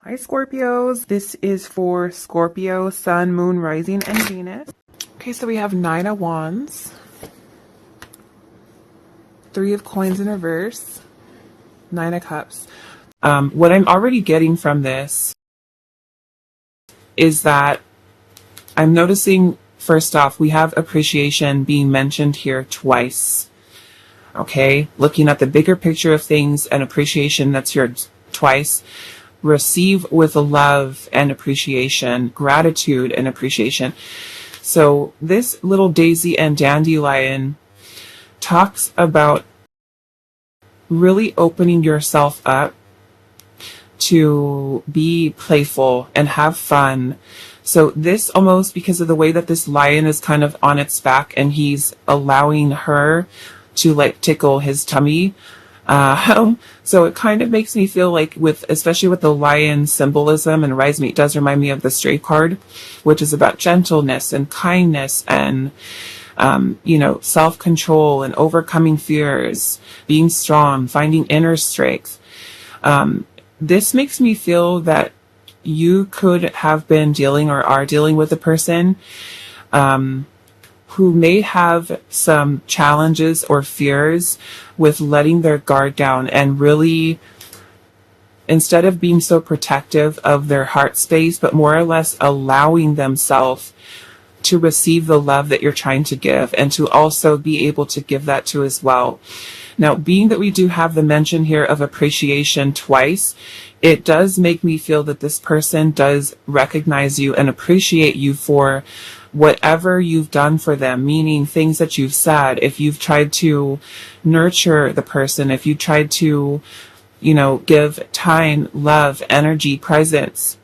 Hi Scorpios, this is for Scorpio, Sun, Moon, Rising, and Venus. Okay, so we have 9 of Wands, 3 of Coins in reverse, 9 of Cups. What I'm already getting from this is that I'm noticing, first off, we have appreciation being mentioned here twice. Okay, looking at the bigger picture of things and appreciation that's here twice. Receive with love and appreciation, gratitude and appreciation. So this little daisy and dandelion talks about really opening yourself up to be playful and have fun. So this almost, because of the way that this lion is kind of on its back and he's allowing her to like tickle his tummy. So it kind of makes me feel like especially with the lion symbolism and rise me, it does remind me of the Stray card, which is about gentleness and kindness and, self-control and overcoming fears, being strong, finding inner strength. This makes me feel that you could have been dealing or are dealing with a person, who may have some challenges or fears with letting their guard down and really, instead of being so protective of their heart space, but more or less allowing themselves to receive the love that you're trying to give and to also be able to give that to as well. Now, being that we do have the mention here of appreciation twice, it does make me feel that this person does recognize you and appreciate you for whatever you've done for them, meaning things that you've said, if you've tried to nurture the person, if you tried to, give time, love, energy, presence,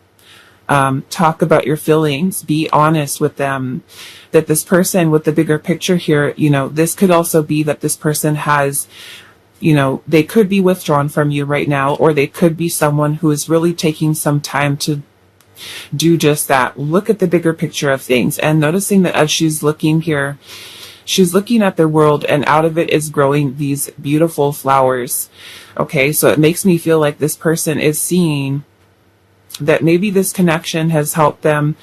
talk about your feelings, be honest with them, that this person with the bigger picture here, this could also be that this person has, they could be withdrawn from you right now, or they could be someone who is really taking some time to do just that. Look at the bigger picture of things and noticing that as she's looking here, she's looking at the world and out of it is growing these beautiful flowers. Okay, so it makes me feel like this person is seeing that maybe this connection has helped them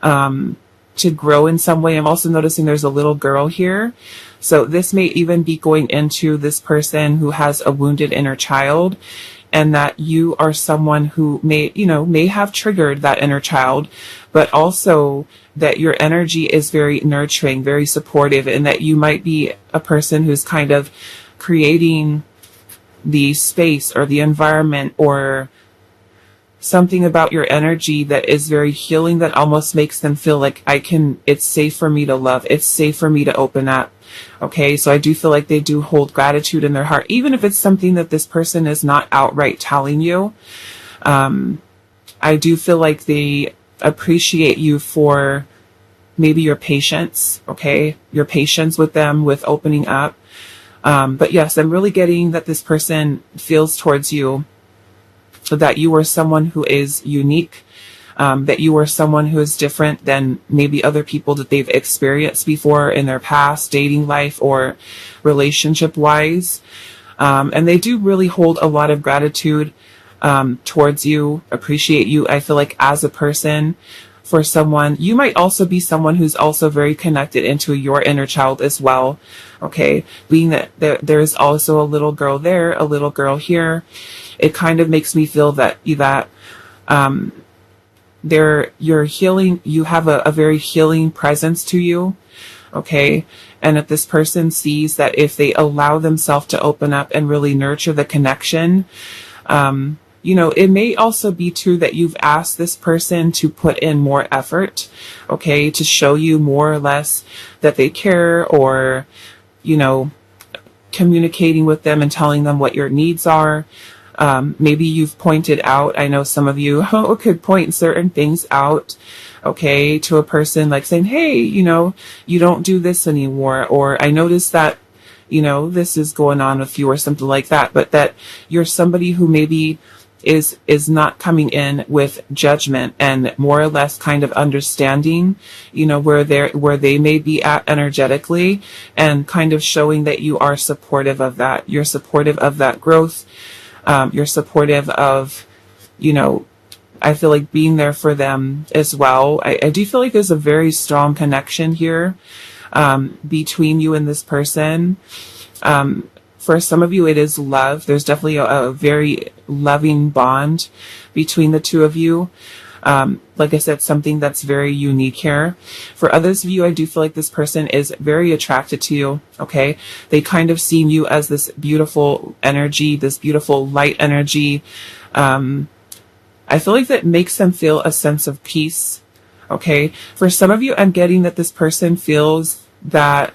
to grow in some way. I'm also noticing there's a little girl here. So this may even be going into this person who has a wounded inner child, and that you are someone who may have triggered that inner child, but also that your energy is very nurturing, very supportive, and that you might be a person who's kind of creating the space or the environment or something about your energy that is very healing, that almost makes them feel like it's safe for me to love. It's safe for me to open up. Okay, so I do feel like they do hold gratitude in their heart, even if it's something that this person is not outright telling you. I do feel like they appreciate you for maybe your patience, okay? Your patience with them, with opening up. But yes, I'm really getting that this person feels towards you that you are someone who is unique, that you are someone who is different than maybe other people that they've experienced before in their past dating life or relationship wise. And they do really hold a lot of gratitude towards you, appreciate you. I feel like as a person, for someone, you might also be someone who's also very connected into your inner child as well. Okay, being that there's also a little girl there, a little girl here, it kind of makes me feel that you're healing, you have a very healing presence to you. Okay, and if this person sees that if they allow themselves to open up and really nurture the connection, it may also be true that you've asked this person to put in more effort, okay, to show you more or less that they care, or, communicating with them and telling them what your needs are. Maybe you've pointed out, I know some of you could point certain things out, okay, to a person, like saying, hey, you don't do this anymore, or I noticed that, this is going on with you, or something like that, but that you're somebody who maybe is not coming in with judgment and more or less kind of understanding, where they may be at energetically, and kind of showing that you are supportive of that. You're supportive of that growth. You're supportive of, I feel like being there for them as well. I do feel like there's a very strong connection here between you and this person. For some of you, it is love. There's definitely a very loving bond between the two of you. Like I said, something that's very unique here. For others of you, I do feel like this person is very attracted to you, okay? They kind of see you as this beautiful energy, this beautiful light energy. I feel like that makes them feel a sense of peace, okay? For some of you, I'm getting that this person feels that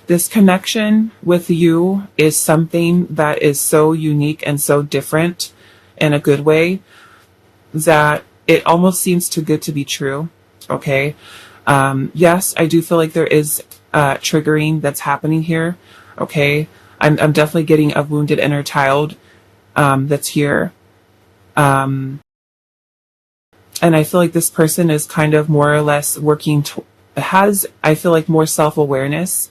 this connection with you is something that is so unique and so different in a good way that it almost seems too good to be true, okay? Yes, I do feel like there is triggering that's happening here, okay? I'm definitely getting a wounded inner child that's here. And I feel like this person is kind of more or less working has, I feel like, more self-awareness,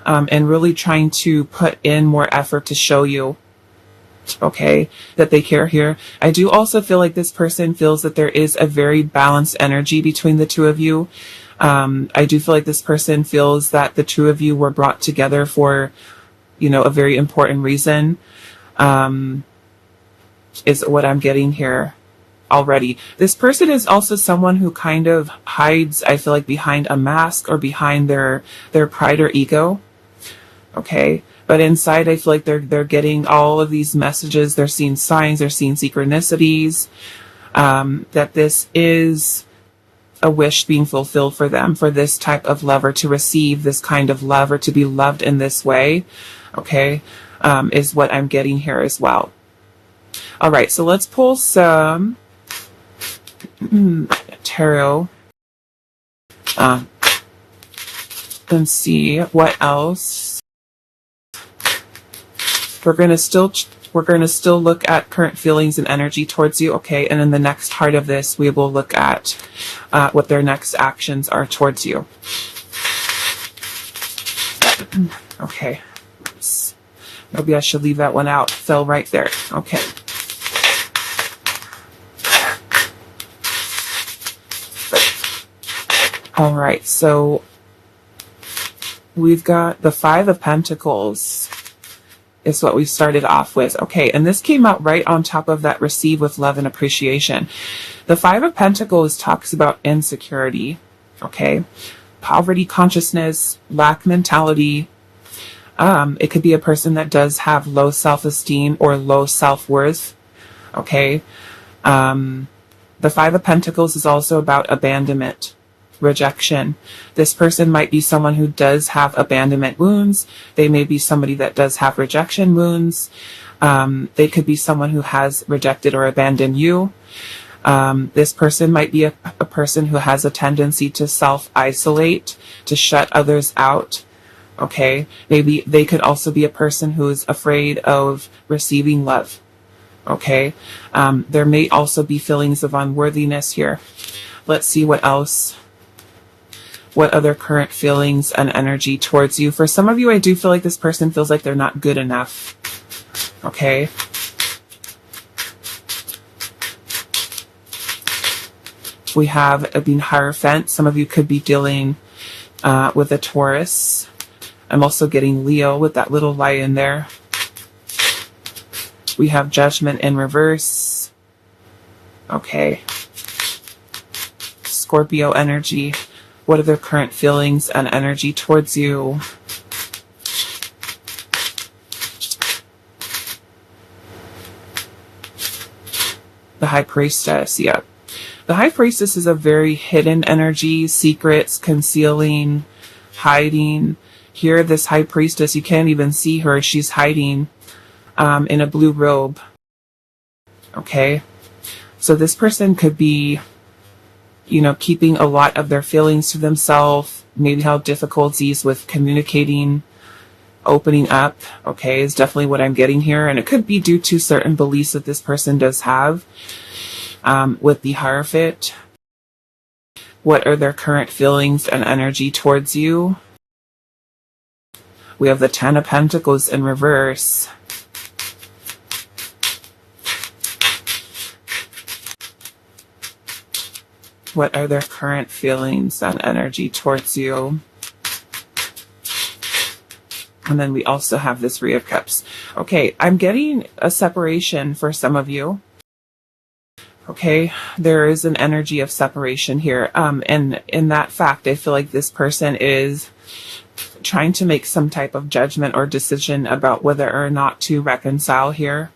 and really trying to put in more effort to show you, okay, that they care here. I do also feel like this person feels that there is a very balanced energy between the two of you. I do feel like this person feels that the two of you were brought together for, you know, a very important reason, is what I'm getting here already. This person is also someone who kind of hides, I feel like, behind a mask or behind their pride or ego. Okay. But inside, I feel like they're getting all of these messages. They're seeing signs. They're seeing synchronicities, that this is a wish being fulfilled for them, for this type of lover to receive this kind of love or to be loved in this way. Okay. Is what I'm getting here as well. All right. So let's pull some tarot and see what else. We're gonna still look at current feelings and energy towards you, okay? And in the next part of this, we will look at what their next actions are towards you. Okay. Oops. Maybe I should leave that one out. Fell right there. Okay. All right, so we've got the Five of Pentacles is what we started off with. Okay, and this came out right on top of that receive with love and appreciation. The Five of Pentacles talks about insecurity, okay? Poverty consciousness, lack mentality. It could be a person that does have low self-esteem or low self-worth, okay? The Five of Pentacles is also about abandonment, rejection. This person might be someone who does have abandonment wounds. They may be somebody that does have rejection wounds. They could be someone who has rejected or abandoned you. This person might be a person who has a tendency to self-isolate, to shut others out. Okay. Maybe they could also be a person who is afraid of receiving love. Okay. There may also be feelings of unworthiness here. Let's see what else. What other current feelings and energy towards you. For some of you, I do feel like this person feels like they're not good enough. Okay. We have being Hierophant. Some of you could be dealing with a Taurus. I'm also getting Leo with that little lion there. We have Judgment in reverse. Okay. Scorpio energy. What are their current feelings and energy towards you? The High Priestess, yeah. The High Priestess is a very hidden energy, secrets, concealing, hiding. Here, this High Priestess, you can't even see her. She's hiding in a blue robe. Okay? So this person could be, you know, keeping a lot of their feelings to themselves, maybe have difficulties with communicating, opening up, okay, is definitely what I'm getting here. And it could be due to certain beliefs that this person does have. With the Hierophant, what are their current feelings and energy towards you? We have the Ten of Pentacles in reverse. What are their current feelings and energy towards you? And then we also have this Three of Cups. Okay, I'm getting a separation for some of you. Okay, there is an energy of separation here. And in that fact, I feel like this person is trying to make some type of judgment or decision about whether or not to reconcile here.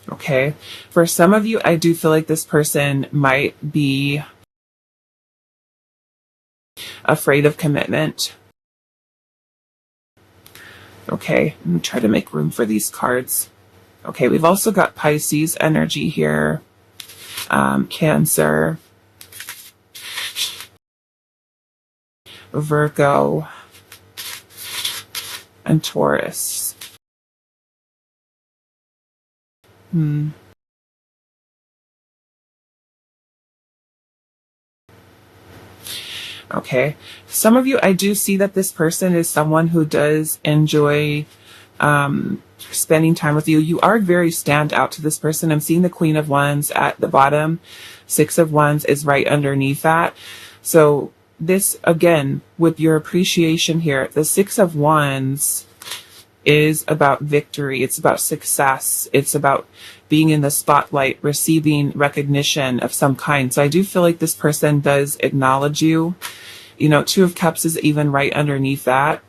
Okay, for some of you, I do feel like this person might be afraid of commitment. Okay, let me try to make room for these cards. Okay, we've also got Pisces energy here, Cancer, Virgo, and Taurus. Okay, some of you, I do see that this person is someone who does enjoy spending time with you. You are very stand out to this person. I'm seeing the Queen of Wands at the bottom. Six of Wands is right underneath that. So this, again, with your appreciation here, the Six of Wands is about victory. It's about success. It's about being in the spotlight, receiving recognition of some kind. So I do feel like this person does acknowledge you. You know, Two of Cups is even right underneath that.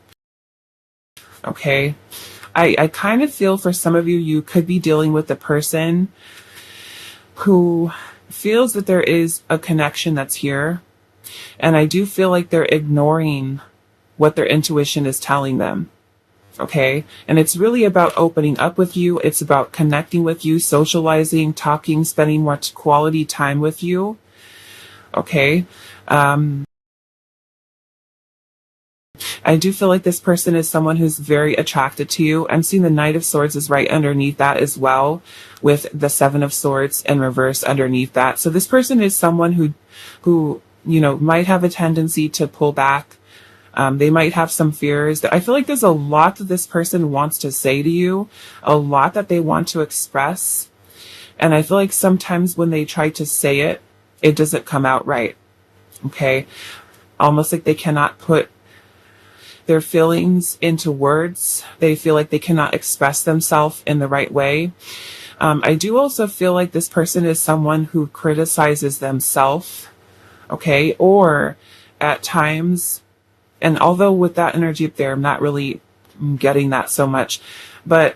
Okay. I kind of feel for some of you, you could be dealing with a person who feels that there is a connection that's here. And I do feel like they're ignoring what their intuition is telling them. Okay. And it's really about opening up with you. It's about connecting with you, socializing, talking, spending more quality time with you. Okay. I do feel like this person is someone who's very attracted to you. I'm seeing the Knight of Swords is right underneath that as well, with the Seven of Swords in reverse underneath that. So this person is someone who, you know, might have a tendency to pull back. They might have some fears. I feel like there's a lot that this person wants to say to you, a lot that they want to express. And I feel like sometimes when they try to say it, it doesn't come out right. Okay. Almost like they cannot put their feelings into words. They feel like they cannot express themselves in the right way. I do also feel like this person is someone who criticizes themselves. Okay. Or at times, and although with that energy up there, I'm not really getting that so much, but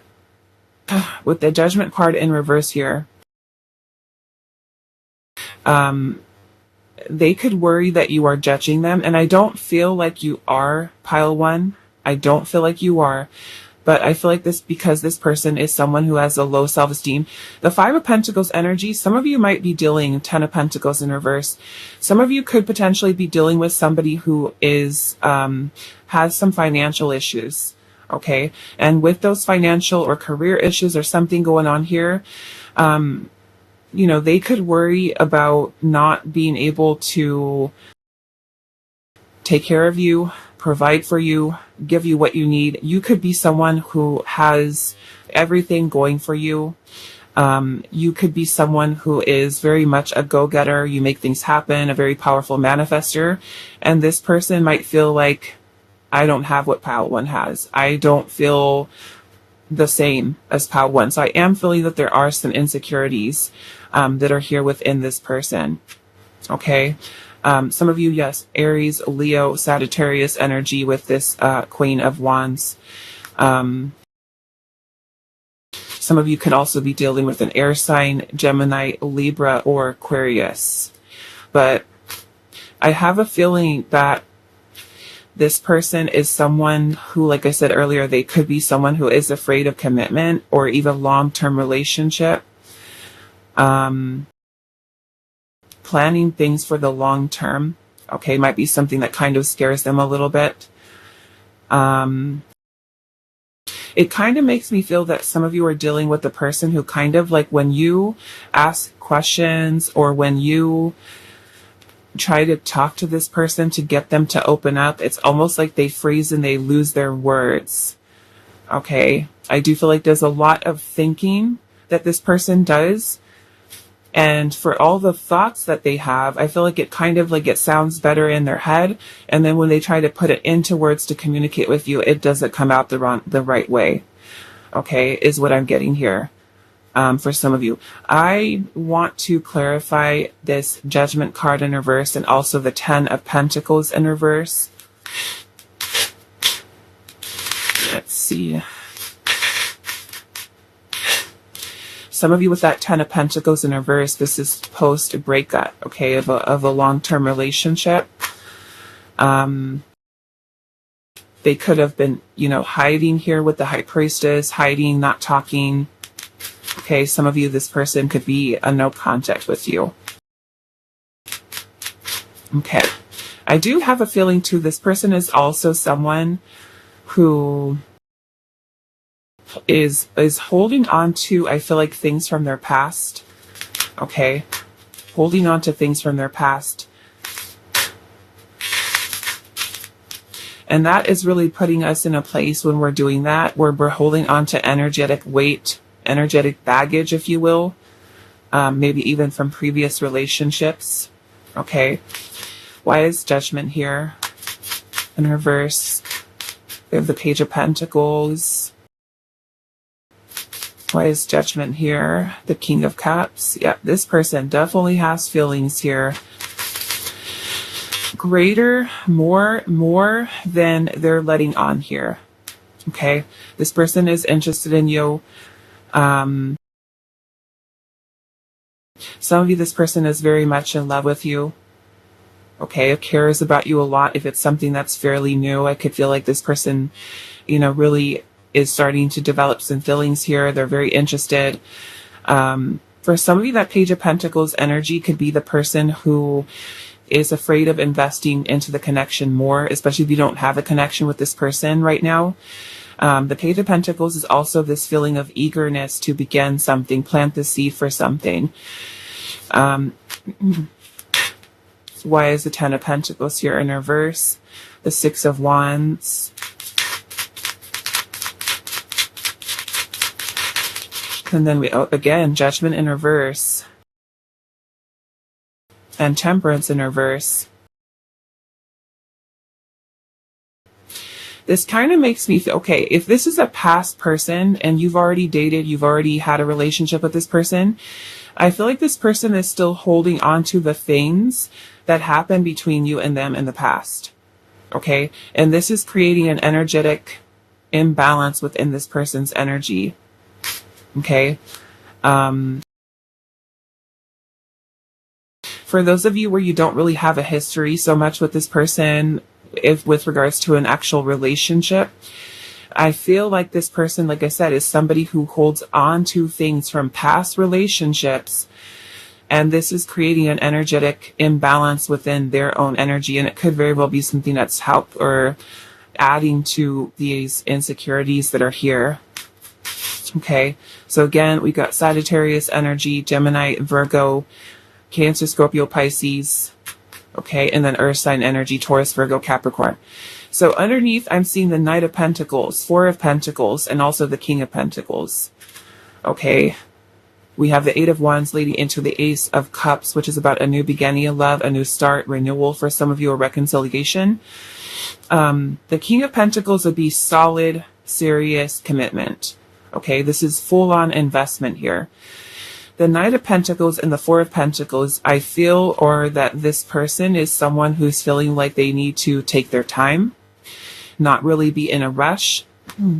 with the Judgment card in reverse here, they could worry that you are judging them. And I don't feel like you are, pile one. I don't feel like you are. But I feel like this, because this person is someone who has a low self-esteem. The Five of Pentacles energy, some of you might be dealing, Ten of Pentacles in reverse. Some of you could potentially be dealing with somebody who is, has some financial issues. Okay. And with those financial or career issues or something going on here, you know, they could worry about not being able to take care of you, provide for you, give you what you need. You could be someone who has everything going for you. You could be someone who is very much a go-getter. You make things happen, a very powerful manifester. And this person might feel like, I don't have what pile one has. I don't feel the same as pile one. So I am feeling that there are some insecurities that are here within this person. Okay. Some of you, yes, Aries, Leo, Sagittarius energy with this Queen of Wands. Some of you could also be dealing with an air sign, Gemini, Libra, or Aquarius. But I have a feeling that this person is someone who, like I said earlier, they could be someone who is afraid of commitment or even long-term relationship. Planning things for the long term, okay, might be something that kind of scares them a little bit. It kind of makes me feel that some of you are dealing with a person who kind of like, when you ask questions or when you try to talk to this person to get them to open up, it's almost like they freeze and they lose their words. Okay, I do feel like there's a lot of thinking that this person does. And for all the thoughts that they have, I feel like it kind of like it sounds better in their head. And then when they try to put it into words to communicate with you, it doesn't come out the right way. Okay, is what I'm getting here. For some of you, I want to clarify this Judgment card in reverse and also the 10 of Pentacles in reverse. Let's see. Some of you with that 10 of Pentacles in reverse, this is post breakup, okay, of a long-term relationship. They could have been, hiding here with the High Priestess, hiding, not talking. Okay, some of you, this person could be a no contact with you. Okay. I do have a feeling too, this person is also someone who is holding on to, I feel like, things from their past. Okay. Holding on to things from their past. And that is really putting us in a place when we're doing that, where we're holding on to energetic weight, energetic baggage, if you will. Maybe even from previous relationships. Okay. Why is Judgment here? In reverse. We have the Page of Pentacles. Why is Judgment here? The King of Cups. Yeah, this person definitely has feelings here. Greater, more than they're letting on here. Okay? This person is interested in you. Some of you, this person is very much in love with you. Okay, it cares about you a lot. If it's something that's fairly new, I could feel like this person, really is starting to develop some feelings here. They're very interested. For some of you, that Page of Pentacles energy could be the person who is afraid of investing into the connection more, especially if you don't have a connection with this person right now. The Page of Pentacles is also this feeling of eagerness to begin something, plant the seed for something. Why is the 10 of Pentacles here in reverse? The 6 of Wands. And then again, Judgment in reverse. And Temperance in reverse. This kind of makes me feel, okay, if this is a past person and you've already dated, you've already had a relationship with this person, I feel like this person is still holding on to the things that happened between you and them in the past. Okay? And this is creating an energetic imbalance within this person's energy. Okay? For those of you where you don't really have a history so much with this person, if with regards to an actual relationship, I feel like this person, like I said, is somebody who holds on to things from past relationships, and this is creating an energetic imbalance within their own energy, and it could very well be something that's helped or adding to these insecurities that are here. Okay, so again, we got Sagittarius energy, Gemini, Virgo, Cancer, Scorpio, Pisces, okay, and then Earth sign energy, Taurus, Virgo, Capricorn. So underneath, I'm seeing the Knight of Pentacles, 4 of Pentacles, and also the King of Pentacles. Okay, we have the 8 of Wands leading into the Ace of Cups, which is about a new beginning of love, a new start, renewal for some of you, a reconciliation. The King of Pentacles would be solid, serious commitment. Okay, this is full-on investment here. The Knight of Pentacles and the 4 of Pentacles, I feel, or that this person is someone who's feeling like they need to take their time, not really be in a rush,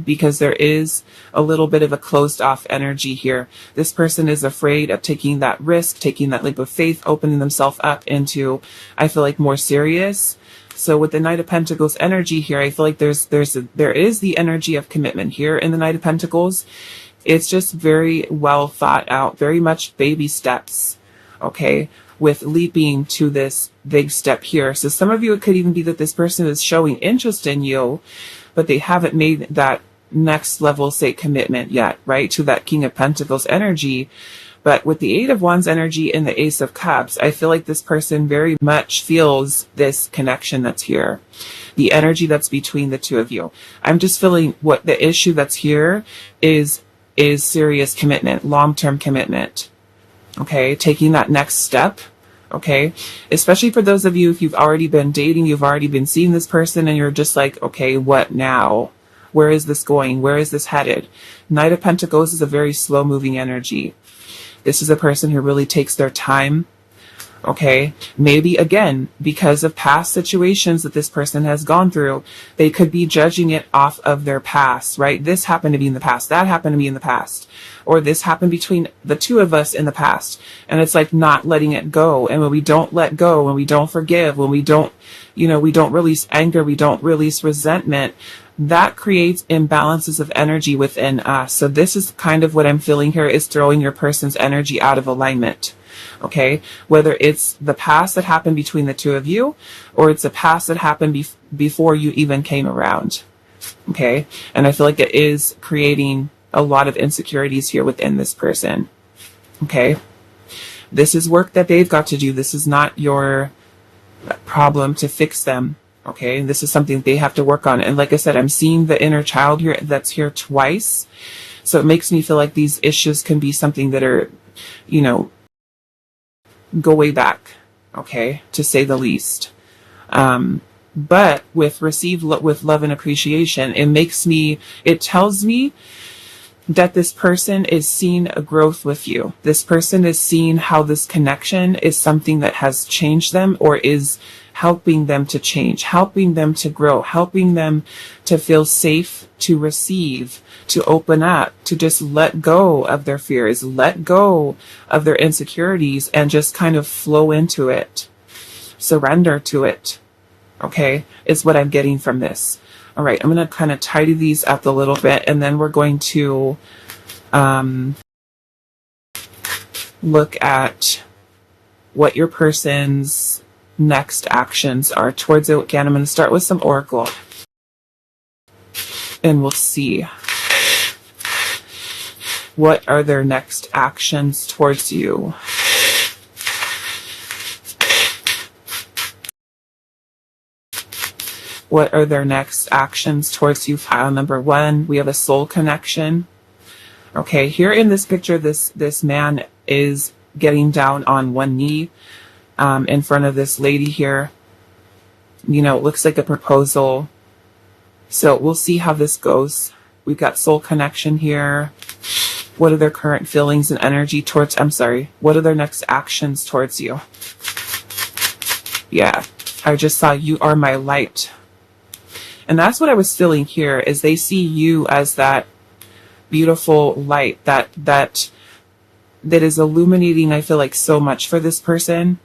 because there is a little bit of a closed off energy here. This person is afraid of taking that risk, taking that leap of faith, opening themselves up into, I feel like, more serious. So with the Knight of Pentacles energy here, I feel like there is the energy of commitment here in the Knight of Pentacles. It's just very well thought out, very much baby steps, okay, with leaping to this big step here. So some of you, it could even be that this person is showing interest in you, but they haven't made that next level, say, commitment yet, right, to that King of Pentacles energy. But with the 8 of Wands energy and the Ace of Cups, I feel like this person very much feels this connection that's here, the energy that's between the two of you. I'm just feeling what the issue that's here is serious commitment, long-term commitment. Okay, taking that next step. Okay, especially for those of you, if you've already been dating, you've already been seeing this person and you're just like, okay, what now? Where is this going? Where is this headed? Knight of Pentacles is a very slow moving energy. This is a person who really takes their time. Okay, maybe again, because of past situations that this person has gone through, they could be judging it off of their past, right? This happened to be in the past, that happened to be in the past, or this happened between the two of us in the past. And it's like not letting it go. And when we don't let go, when we don't forgive, when we don't, we don't release anger, we don't release resentment, that creates imbalances of energy within us. So this is kind of what I'm feeling here, is throwing your person's energy out of alignment. Okay, whether it's the past that happened between the two of you, or it's a past that happened before you even came around. Okay, and I feel like it is creating a lot of insecurities here within this person. Okay, this is work that they've got to do. This is not your problem to fix them. Okay, this is something they have to work on. And like I said, I'm seeing the inner child here that's here twice. So it makes me feel like these issues can be something that are, go way back, okay, to say the least. But with with love and appreciation, it tells me that this person is seeing a growth with you. This person is seeing how this connection is something that has changed them, or is helping them to change, helping them to grow, helping them to feel safe, to receive, to open up, to just let go of their fears, let go of their insecurities, and just kind of flow into it, surrender to it. Okay, is what I'm getting from this. All right, I'm going to kind of tidy these up a little bit, and then we're going to look at what your person's next actions are towards it. Again, I'm going to start with some oracle, and we'll see what are their next actions towards you. What are their next actions towards you? File number 1, we have a soul connection. Okay, here in this picture, this man is getting down on one knee in front of this lady here. It looks like a proposal. So we'll see how this goes. We've got soul connection here. What are their current feelings and energy towards, what are their next actions towards you? Yeah, I just saw you are my light. And that's what I was feeling here, is they see you as that beautiful light that is illuminating, I feel like, so much for this person.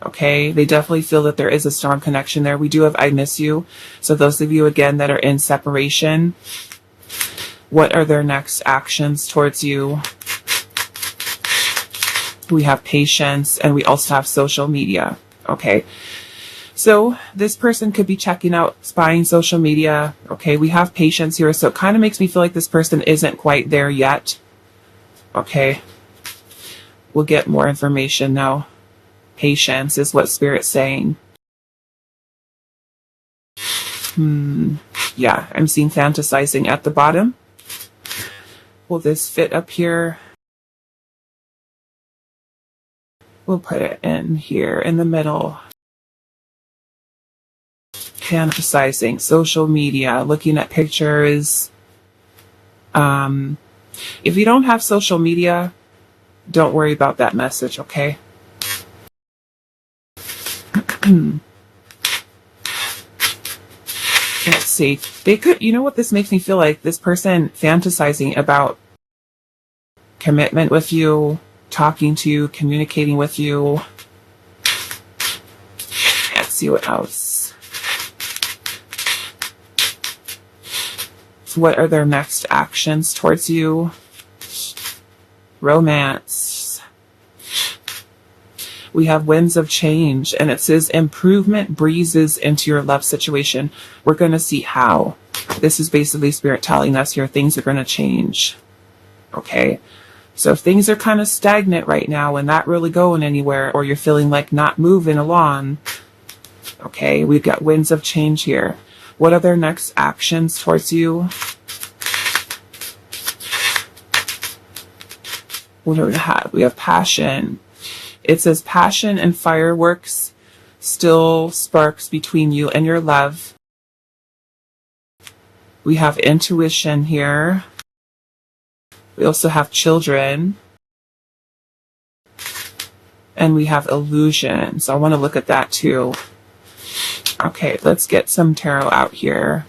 Okay, they definitely feel that there is a strong connection there. We do have I miss you. So those of you, again, that are in separation, what are their next actions towards you? We have patience, and we also have social media. Okay, so this person could be checking out, spying social media. Okay, we have patience here, so it kind of makes me feel like this person isn't quite there yet. Okay, we'll get more information now. Patience is what Spirit's saying. Yeah, I'm seeing fantasizing at the bottom. Will this fit up here? We'll put it in here in the middle. Fantasizing, social media, looking at pictures. If you don't have social media, don't worry about that message, okay? Let's see. They could, what this makes me feel like? This person fantasizing about commitment with you, talking to you, communicating with you. Let's see what else. What are their next actions towards you? Romance. We have winds of change, and it says improvement breezes into your love situation. We're going to see how. This is basically Spirit telling us here things are going to change. Okay, so if things are kind of stagnant right now and not really going anywhere, or you're feeling like not moving along, okay, we've got winds of change here. What are their next actions towards you? What do we have? We have passion. It says passion and fireworks still sparks between you and your love. We have intuition here. We also have children. And we have illusion. So I want to look at that too. Okay, let's get some tarot out here.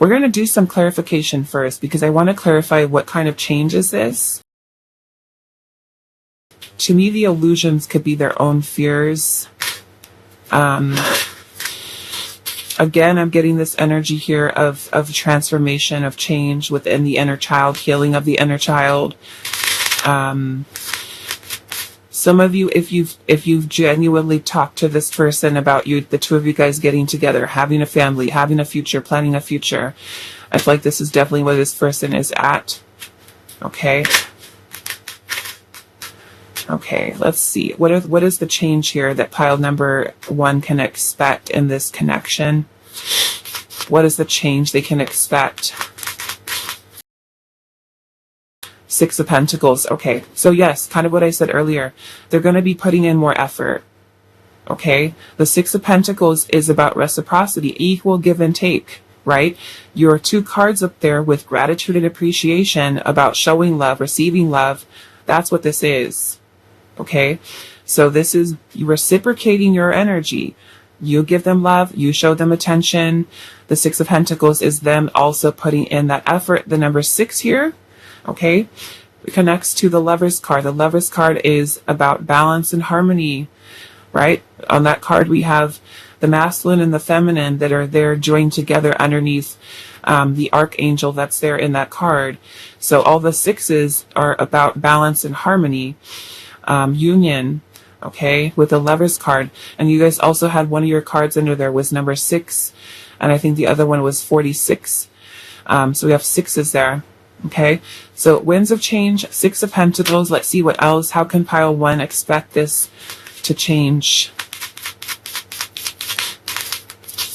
We're going to do some clarification first because I want to clarify what kind of change is this. To me, the illusions could be their own fears. Again, I'm getting this energy here of transformation, of change within the inner child, healing of the inner child. Some of you, if you've genuinely talked to this person about the two of you guys getting together, having a family, having a future, planning a future, I feel like this is definitely where this person is at. Okay. Okay, let's see. What is the change here that pile number 1 can expect in this connection? What is the change they can expect? 6 of Pentacles. Okay, so yes, kind of what I said earlier. They're going to be putting in more effort. Okay, the 6 of Pentacles is about reciprocity, equal give and take, right? Your 2 cards up there with gratitude and appreciation about showing love, receiving love. That's what this is. Okay, so this is you reciprocating your energy. You give them love, you show them attention. The 6 of Pentacles is them also putting in that effort. The number 6 here, okay, it connects to the Lover's card. The Lover's card is about balance and harmony, right? On that card, we have the masculine and the feminine that are there joined together underneath the archangel that's there in that card. So all the 6s are about balance and harmony, union, okay, with the Lover's card. And you guys also had one of your cards under there was number 6, and I think the other one was 46. So we have 6s there. Okay, so Winds of Change, 6 of Pentacles. Let's see what else. How can pile 1 expect this to change?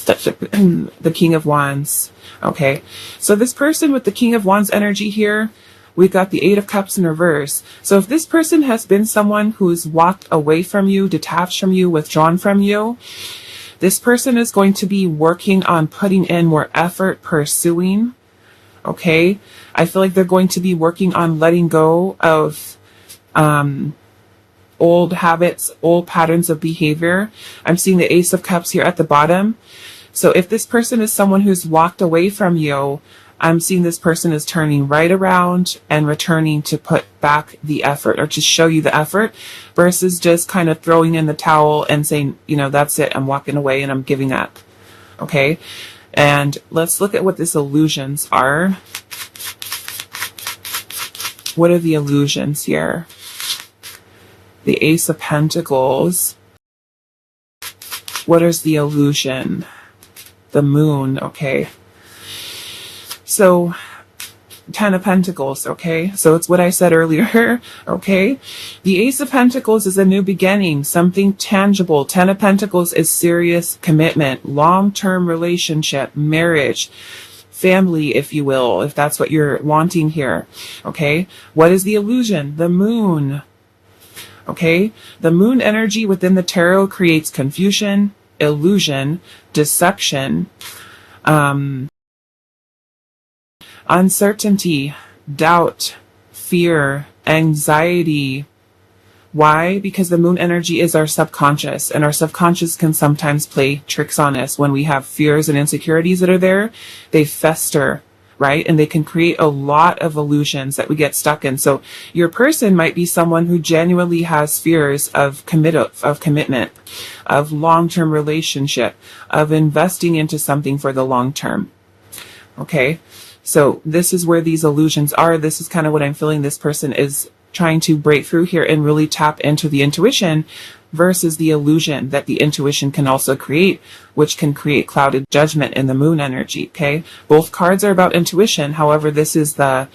The King of Wands. Okay, so this person with the King of Wands energy here, we've got the 8 of Cups in reverse. So if this person has been someone who's walked away from you, detached from you, withdrawn from you, this person is going to be working on putting in more effort, pursuing. Okay, I feel like they're going to be working on letting go of old habits, old patterns of behavior. I'm seeing the Ace of Cups here at the bottom. So if this person is someone who's walked away from you, I'm seeing this person is turning right around and returning to put back the effort or to show you the effort versus just kind of throwing in the towel and saying, you know, that's it, I'm walking away and I'm giving up. Okay. And let's look at what these illusions are. What are the illusions here? The Ace of Pentacles. What is the illusion? The Moon, okay. So, 10 of Pentacles, okay? So it's what I said earlier, okay? The Ace of Pentacles is a new beginning, something tangible. 10 of Pentacles is serious commitment, long-term relationship, marriage, family, if you will, if that's what you're wanting here, okay? What is the illusion? The Moon, okay? The Moon energy within the tarot creates confusion, illusion, deception, uncertainty, doubt, fear, anxiety. Why? Because the Moon energy is our subconscious, and our subconscious can sometimes play tricks on us. When we have fears and insecurities that are there, they fester, right? And they can create a lot of illusions that we get stuck in. So your person might be someone who genuinely has fears of commitment, of long-term relationship, of investing into something for the long term. Okay? So this is where these illusions are. This is kind of what I'm feeling this person is trying to break through here and really tap into the intuition versus the illusion that the intuition can also create, which can create clouded judgment in the Moon energy, okay? Both cards are about intuition. However, this is the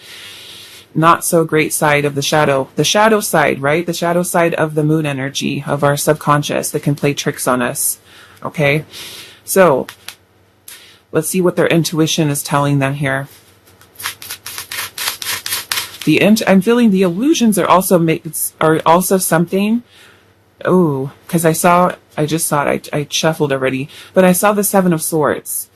not so great side of the shadow side, right? The shadow side of the Moon energy, of our subconscious that can play tricks on us, okay? So let's see what their intuition is telling them here. I'm feeling the illusions are also something. Oh, because I just saw it. I shuffled already, but I saw the Seven of Swords.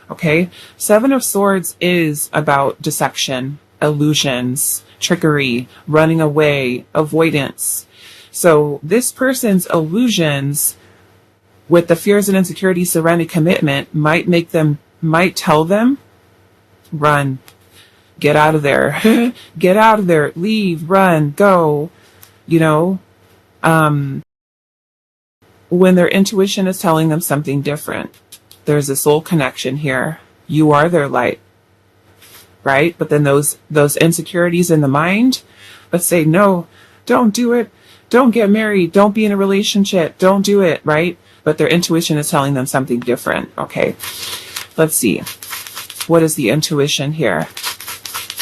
Okay. Seven of Swords is about deception, illusions, trickery, running away, avoidance. So this person's illusions with the fears and insecurities surrounding commitment might tell them, run, get out of there, get out of there, leave, run, go, you know, when their intuition is telling them something different. There's a soul connection here. You are their light, right? But then those insecurities in the mind, let's say, no, don't do it. Don't get married. Don't be in a relationship. Don't do it, right? But their intuition is telling them something different. Okay. Let's see. What is the intuition here?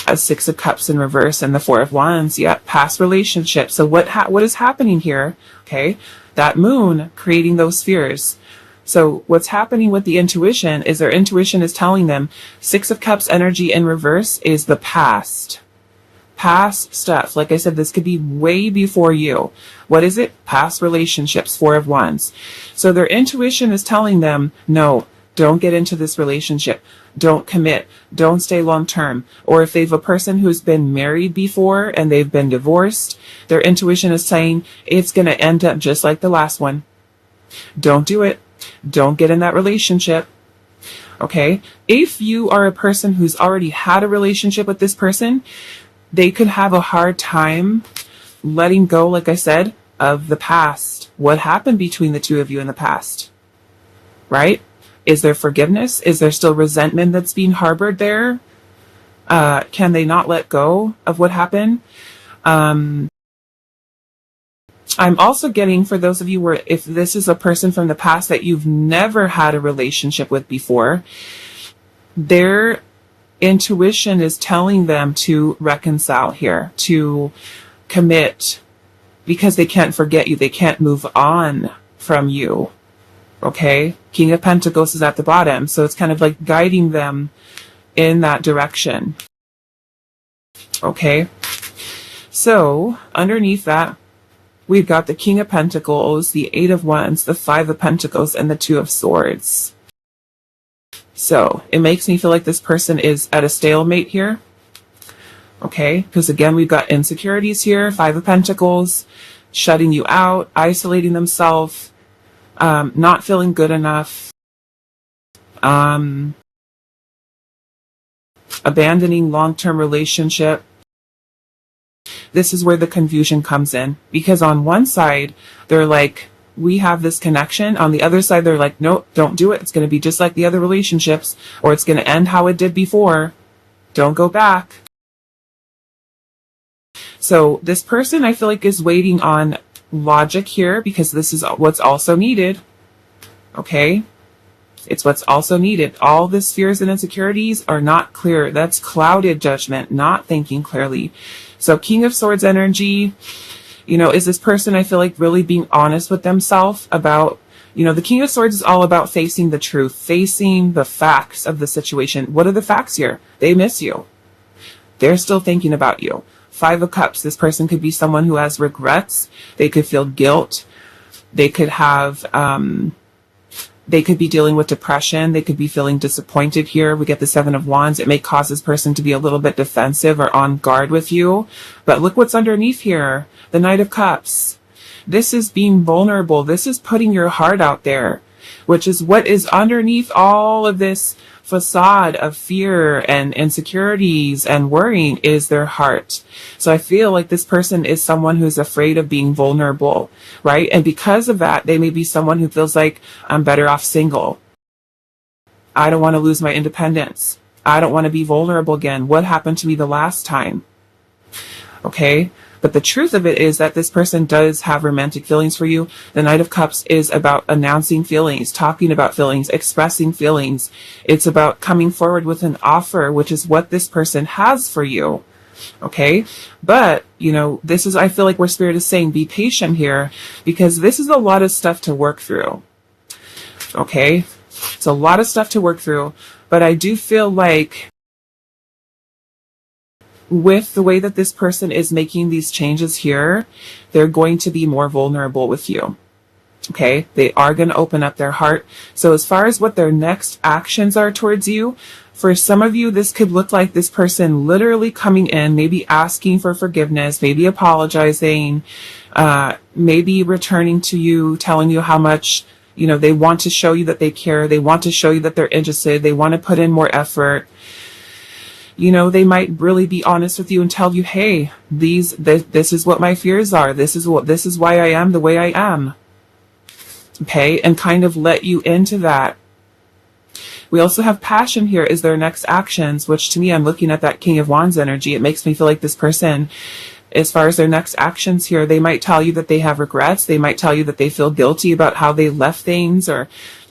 A Six of Cups in reverse and the Four of Wands. Yeah, past relationships. So what is happening here? Okay. That moon creating those fears. So what's happening with the intuition is their intuition is telling them Six of Cups energy in reverse is the past. Past stuff. Like I said, this could be way before you. What is it? Past relationships, Four of Wands. So their intuition is telling them, no, don't get into this relationship. Don't commit. Don't stay long term. Or if they've a person who's been married before and they've been divorced, their intuition is saying it's going to end up just like the last one. Don't do it. Don't get in that relationship. Okay? If you are a person who's already had a relationship with this person, they could have a hard time letting go, like I said, of the past. What happened between the two of you in the past? Right? Is there forgiveness? Is there still resentment that's being harbored there? Can they not let go of what happened? I'm also getting, for those of you where if this is a person from the past that you've never had a relationship with before, their intuition is telling them to reconcile here, to commit, because they can't forget you. They can't move on from you. Okay? King of Pentacles is at the bottom. So it's kind of like guiding them in that direction. Okay? So underneath that, we've got the King of Pentacles, the Eight of Wands, the Five of Pentacles, and the Two of Swords. So it makes me feel like this person is at a stalemate here. Okay? Because again, we've got insecurities here, Five of Pentacles, shutting you out, isolating themselves, not feeling good enough, abandoning long-term relationship. This is where the confusion comes in. Because on one side, they're like, we have this connection. On the other side, they're like, nope, don't do it. It's going to be just like the other relationships, or it's going to end how it did before. Don't go back. So this person, I feel like, is waiting on logic here, because this is what's also needed. Okay? It's what's also needed. All this fears and insecurities are not clear. That's clouded judgment, not thinking clearly. So King of Swords energy, you know, is this person, I feel like, really being honest with themselves about, you know, the King of Swords is all about facing the truth, facing the facts of the situation. What are the facts here? They miss you. They're still thinking about you. Five of Cups, this person could be someone who has regrets. They could feel guilt. They could have, they could be dealing with depression. They could be feeling disappointed here. We get the Seven of Wands. It may cause this person to be a little bit defensive or on guard with you. But look what's underneath here. The Knight of Cups. This is being vulnerable. This is putting your heart out there, which is what is underneath all of this facade of fear and insecurities and worrying is their heart. So I feel like this person is someone who's afraid of being vulnerable, right? And because of that, they may be someone who feels like, I'm better off single. I don't want to lose my independence. I don't want to be vulnerable again. What happened to me the last time? Okay? But the truth of it is that this person does have romantic feelings for you. The Knight of Cups is about announcing feelings, talking about feelings, expressing feelings. It's about coming forward with an offer, which is what this person has for you. Okay? But, you know, this is, I feel like where Spirit is saying, be patient here, because this is a lot of stuff to work through. Okay? It's a lot of stuff to work through, but I do feel like with the way that this person is making these changes here, they're going to be more vulnerable with you. Okay, they are going to open up their heart. So as far as what their next actions are towards you, for some of you, this could look like this person literally coming in, maybe asking for forgiveness, maybe apologizing, maybe returning to you, telling you how much, you know, they want to show you that they care. They want to show you that they're interested. They want to put in more effort. You know, they might really be honest with you and tell you, hey, this is what my fears are. This is why I am the way I am. Okay, and kind of let you into that. We also have passion here is their next actions, which to me, I'm looking at that King of Wands energy. It makes me feel like this person, as far as their next actions here, they might tell you that they have regrets. They might tell you that they feel guilty about how they left things, or,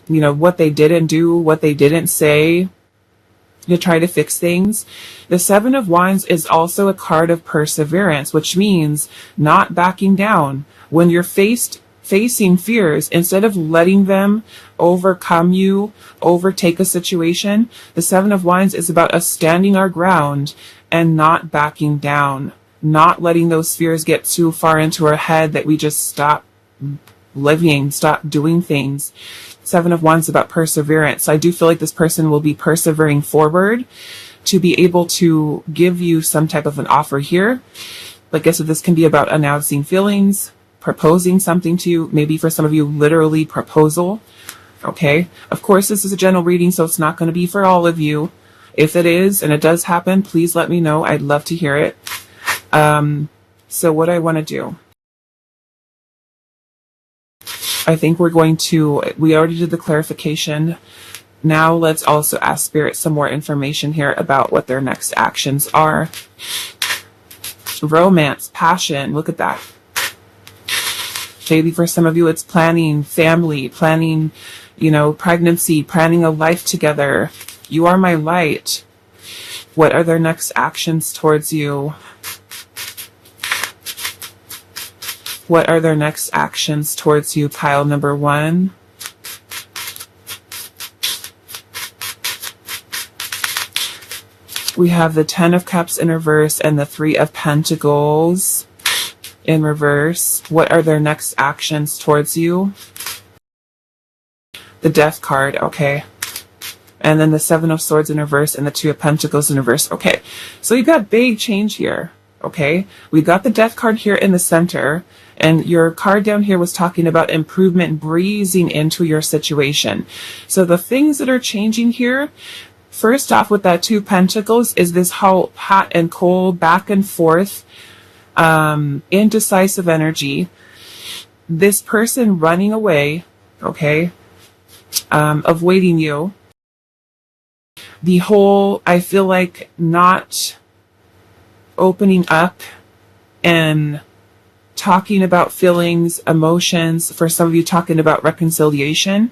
you know, what they didn't do, what they didn't say, to try to fix things. The Seven of Wands is also a card of perseverance, which means not backing down. When you're facing fears, instead of letting them overcome you, overtake a situation, the Seven of Wands is about us standing our ground and not backing down, not letting those fears get too far into our head that we just stop living, stop doing things. Seven of Wands about perseverance. I do feel like this person will be persevering forward to be able to give you some type of an offer here. Like I said, this can be about announcing feelings, proposing something to you, maybe for some of you, literally proposal. Okay. Of course, this is a general reading, so it's not going to be for all of you. If it is, and it does happen, please let me know. I'd love to hear it. So what I want to do, I think we already did the clarification. Now let's also ask Spirit some more information here about what their next actions are. Romance, passion, look at that. Maybe for some of you, it's planning family, planning, you know, pregnancy, planning a life together. You are my light. What are their next actions towards you? What are their next actions towards you, pile number one? We have the Ten of Cups in reverse and the Three of Pentacles in reverse. What are their next actions towards you? The Death card, okay. And then the Seven of Swords in reverse and the Two of Pentacles in reverse. Okay, so you've got big change here, okay? We got the Death card here in the center, and your card down here was talking about improvement breezing into your situation. So the things that are changing here, first off with that Two of Pentacles, is this whole hot and cold, back and forth, indecisive energy. This person running away, okay, avoiding you. The whole, I feel like, not opening up and talking about feelings, emotions, for some of you talking about reconciliation.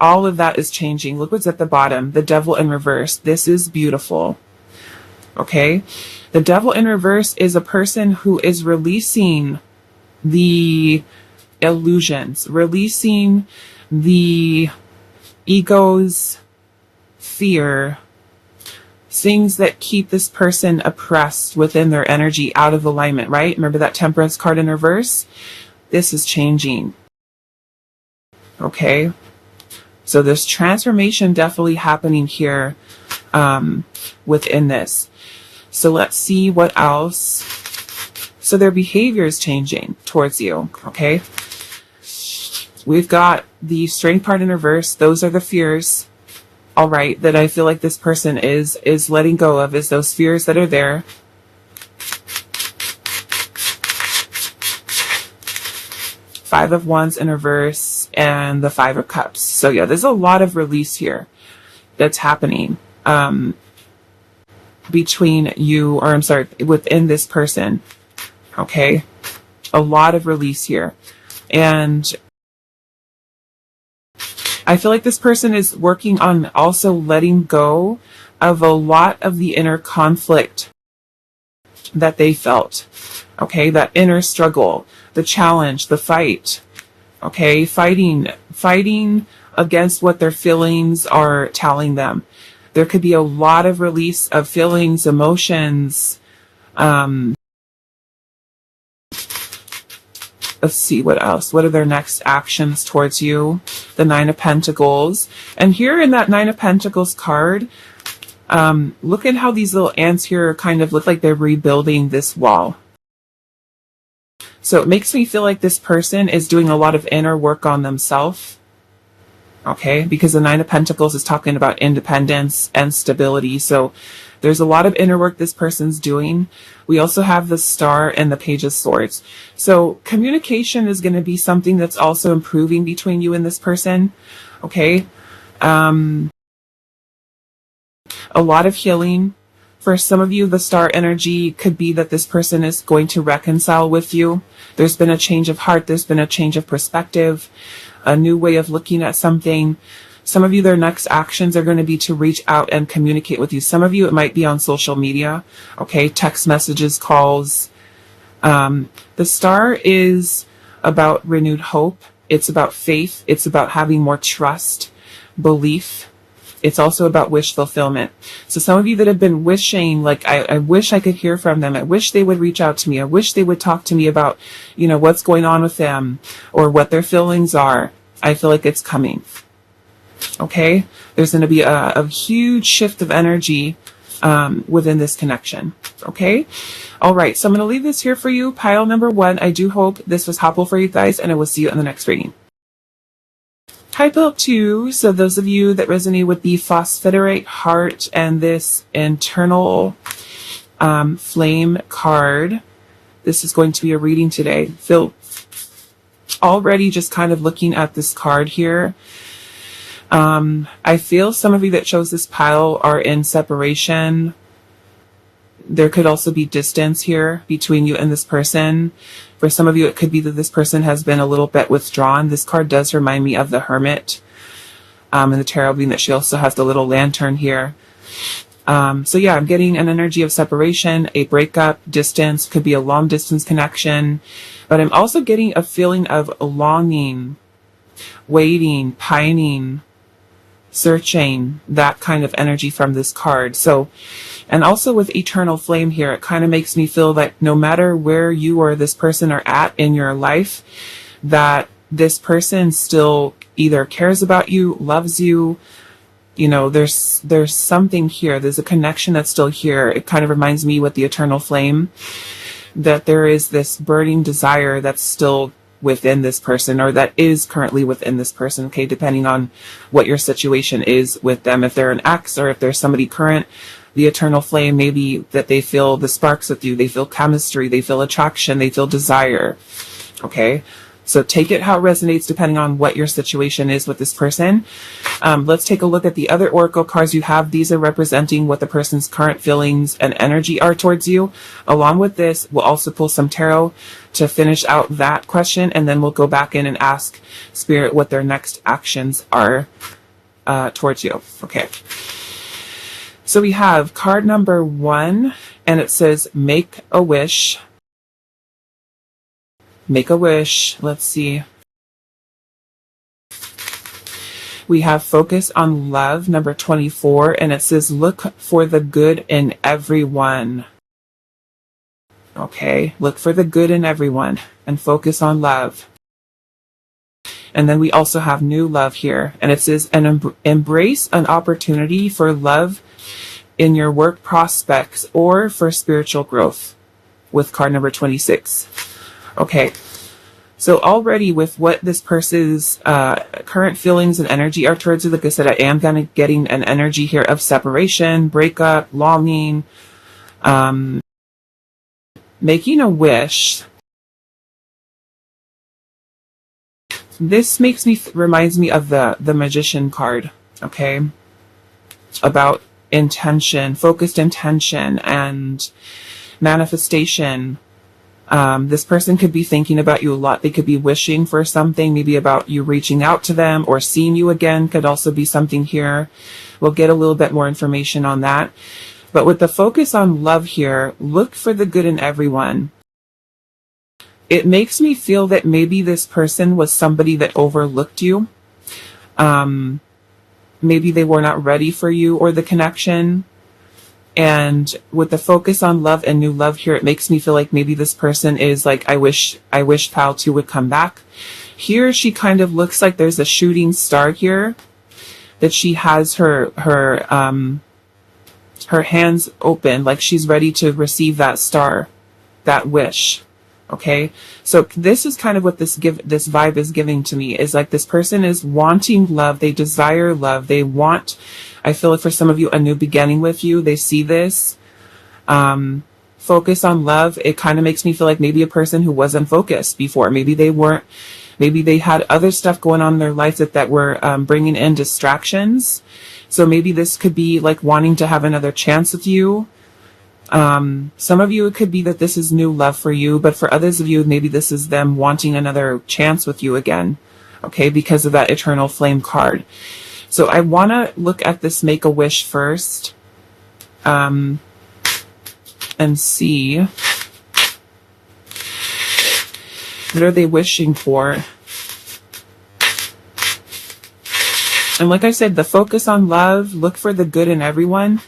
All of that is changing. Look what's at the bottom, the Devil in reverse. This is beautiful. Okay? The Devil in reverse is a person who is releasing the illusions, releasing the ego's fear, things that keep this person oppressed within their energy, out of alignment, right? Remember that Temperance card in reverse? This is changing. Okay? So there's transformation definitely happening here within this. So let's see what else. So their behavior is changing towards you, okay? We've got the Strength card in reverse. Those are the fears, all right, that I feel like this person is letting go of, is those fears that are there. Five of Wands in reverse and the Five of Cups. So yeah, there's a lot of release here that's happening between you, or I'm sorry, within this person. Okay, a lot of release here. And I feel like this person is working on also letting go of a lot of the inner conflict that they felt. Okay, that inner struggle, the challenge, the fight. Okay, fighting against what their feelings are telling them. There could be a lot of release of feelings, emotions, Let's see what else. What are their next actions towards you? The Nine of Pentacles. And here in that Nine of Pentacles card, look at how these little ants here kind of look like they're rebuilding this wall. So it makes me feel like this person is doing a lot of inner work on themselves. Okay, because the Nine of Pentacles is talking about independence and stability. So there's a lot of inner work this person's doing. We also have the Star and the Page of Swords. So communication is going to be something that's also improving between you and this person. Okay. A lot of healing. For some of you, the Star energy could be that this person is going to reconcile with you. There's been a change of heart. There's been a change of perspective, a new way of looking at something. Some of you, their next actions are going to be to reach out and communicate with you. Some of you, it might be on social media, okay, text messages, calls. The Star is about renewed hope. It's about faith. It's about having more trust, belief. It's also about wish fulfillment. So some of you that have been wishing, like, I wish I could hear from them. I wish they would reach out to me. I wish they would talk to me about, you know, what's going on with them or what their feelings are. I feel like it's coming. Okay? There's going to be a huge shift of energy within this connection. Okay? All right. So I'm going to leave this here for you. Pile number 1. I do hope this was helpful for you guys, and I will see you in the next reading. Type up 2. So those of you that resonate with the Phosphorite Heart and this internal flame card, this is going to be a reading today. Feel already just kind of looking at this card here. I feel some of you that chose this pile are in separation. There could also be distance here between you and this person. For some of you, it could be that this person has been a little bit withdrawn. This card does remind me of the Hermit in the tarot, being that she also has the little lantern here. So yeah, I'm getting an energy of separation, a breakup, distance, could be a long distance connection, but I'm also getting a feeling of longing, waiting, pining, searching, that kind of energy from this card. So, and also with Eternal Flame here, it kind of makes me feel like no matter where you or this person are at in your life, that this person still either cares about you, loves you. You know, there's something here. There's a connection that's still here. It kind of reminds me with the Eternal Flame that there is this burning desire that's still within this person, or that is currently within this person, okay, depending on what your situation is with them. If they're an ex or if there's somebody current, the Eternal Flame, maybe that they feel the sparks with you, they feel chemistry, they feel attraction, they feel desire, okay? So take it how it resonates depending on what your situation is with this person. Let's take a look at the other oracle cards you have. These are representing what the person's current feelings and energy are towards you. Along with this, we'll also pull some tarot to finish out that question, and then we'll go back in and ask Spirit what their next actions are towards you. Okay. So we have card number 1, and it says, make a wish. Make a wish. Let's see. We have focus on love, number 24, and it says, look for the good in everyone. Okay, look for the good in everyone and focus on love. And then we also have new love here, and it says, embrace an opportunity for love in your work prospects or for spiritual growth, with card number 26. Okay, so already with what this person's current feelings and energy are towards you, like I said, I am getting an energy here of separation, breakup, longing, making a wish. This makes me reminds me of the Magician card, okay, about intention, focused intention and manifestation. This person could be thinking about you a lot. They could be wishing for something, maybe about you reaching out to them or seeing you again could also be something here. We'll get a little bit more information on that. But with the focus on love here, look for the good in everyone. It makes me feel that maybe this person was somebody that overlooked you. Maybe they were not ready for you or the connection. And with the focus on love and new love here, it makes me feel like maybe this person is like, I wish pal 2 would come back. Here, she kind of looks like there's a shooting star here, that she has her hands open, like she's ready to receive that star, that wish. Okay, so this is kind of what this vibe is giving to me, is like this person is wanting love, they desire love, they want, I feel like for some of you, a new beginning with you. They see this focus on love. It kind of makes me feel like maybe a person who wasn't focused before, maybe they weren't, maybe they had other stuff going on in their life that were bringing in distractions. So maybe this could be like wanting to have another chance with you. Some of you, it could be that this is new love for you, but for others of you, maybe this is them wanting another chance with you again, okay, because of that Eternal Flame card. So I want to look at this Make-A-Wish first, and see, what are they wishing for? And like I said, the focus on love, look for the good in everyone.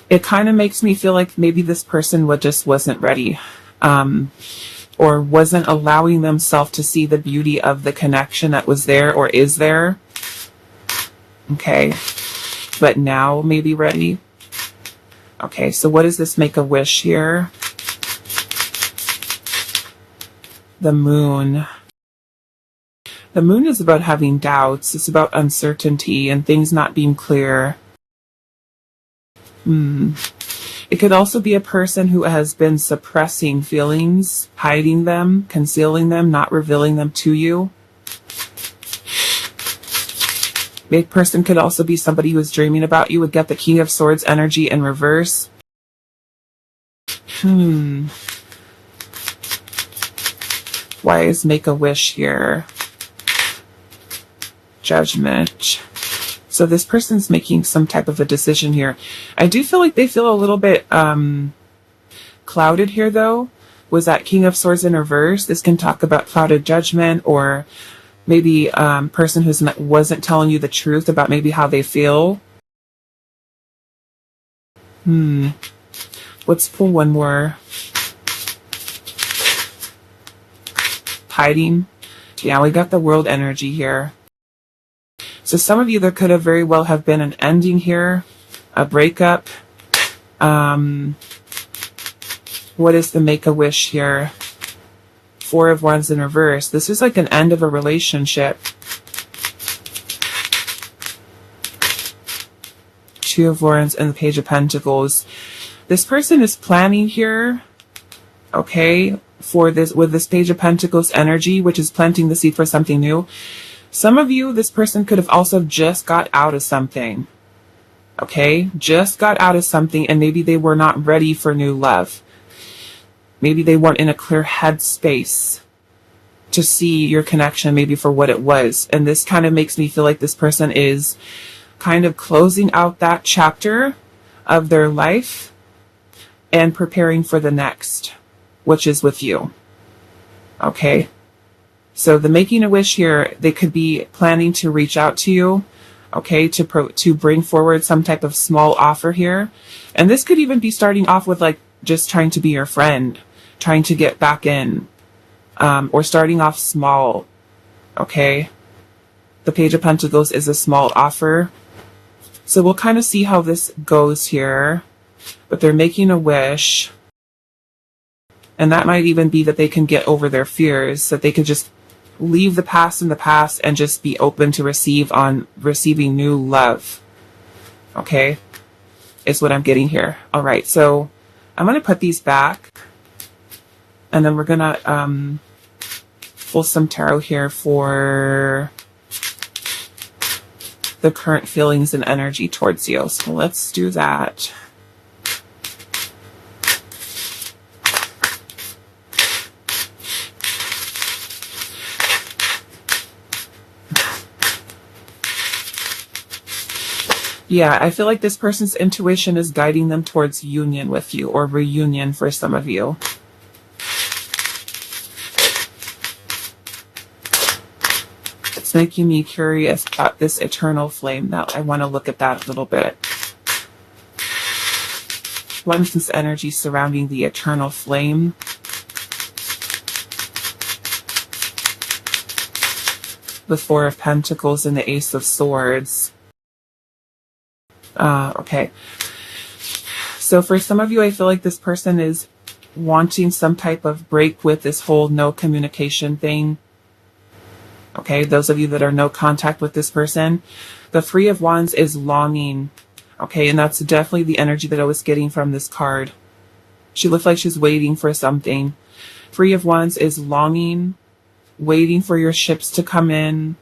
It kind of makes me feel like maybe this person just wasn't ready, or wasn't allowing themselves to see the beauty of the connection that was there or is there. Okay, but now maybe ready. Okay, so what does this Make-A-Wish here? The Moon. The Moon is about having doubts. It's about uncertainty and things not being clear. It could also be a person who has been suppressing feelings, hiding them, concealing them, not revealing them to you. A person could also be somebody who is dreaming about you. Would get the King of Swords energy in reverse. Why is Make-A-Wish here? Judgment. So this person's making some type of a decision here. I do feel like they feel a little bit clouded here, though. Was that King of Swords in reverse? This can talk about clouded judgment, or maybe person who wasn't telling you the truth about maybe how they feel. Let's pull one more. Hiding. Yeah, we got the World energy here. So some of you, there could have very well have been an ending here, a breakup. What is the Make-A-Wish here? 4 of Wands in reverse. This is like an end of a relationship. 2 of Wands and the Page of Pentacles. This person is planning here, okay, for this, with this Page of Pentacles energy, which is planting the seed for something new. Some of you, this person could have also just got out of something, okay? Just got out of something, and maybe they were not ready for new love. Maybe they weren't in a clear headspace to see your connection maybe for what it was. And this kind of makes me feel like this person is kind of closing out that chapter of their life and preparing for the next, which is with you, okay? So the Making-A-Wish here, they could be planning to reach out to you, okay, to bring forward some type of small offer here. And this could even be starting off with like just trying to be your friend, trying to get back in, or starting off small, okay? The Page of Pentacles is a small offer. So we'll kind of see how this goes here. But they're making a wish. And that might even be that they can get over their fears, that they could just leave the past in the past and just be open to receiving new love. Okay? Is what I'm getting here. All right, so I'm going to put these back. And then we're going to pull some tarot here for the current feelings and energy towards you. So let's do that. Yeah, I feel like this person's intuition is guiding them towards union with you, or reunion for some of you. It's making me curious about this eternal flame. Now I want to look at that a little bit. What is this energy surrounding the eternal flame? The Four of Pentacles and the Ace of Swords. Okay. So for some of you, I feel like this person is wanting some type of break with this whole no communication thing. Okay, those of you that are no contact with this person. The Three of Wands is longing. Okay, and that's definitely the energy that I was getting from this card. She looks like she's waiting for something. Three of Wands is longing, waiting for your ships to come in.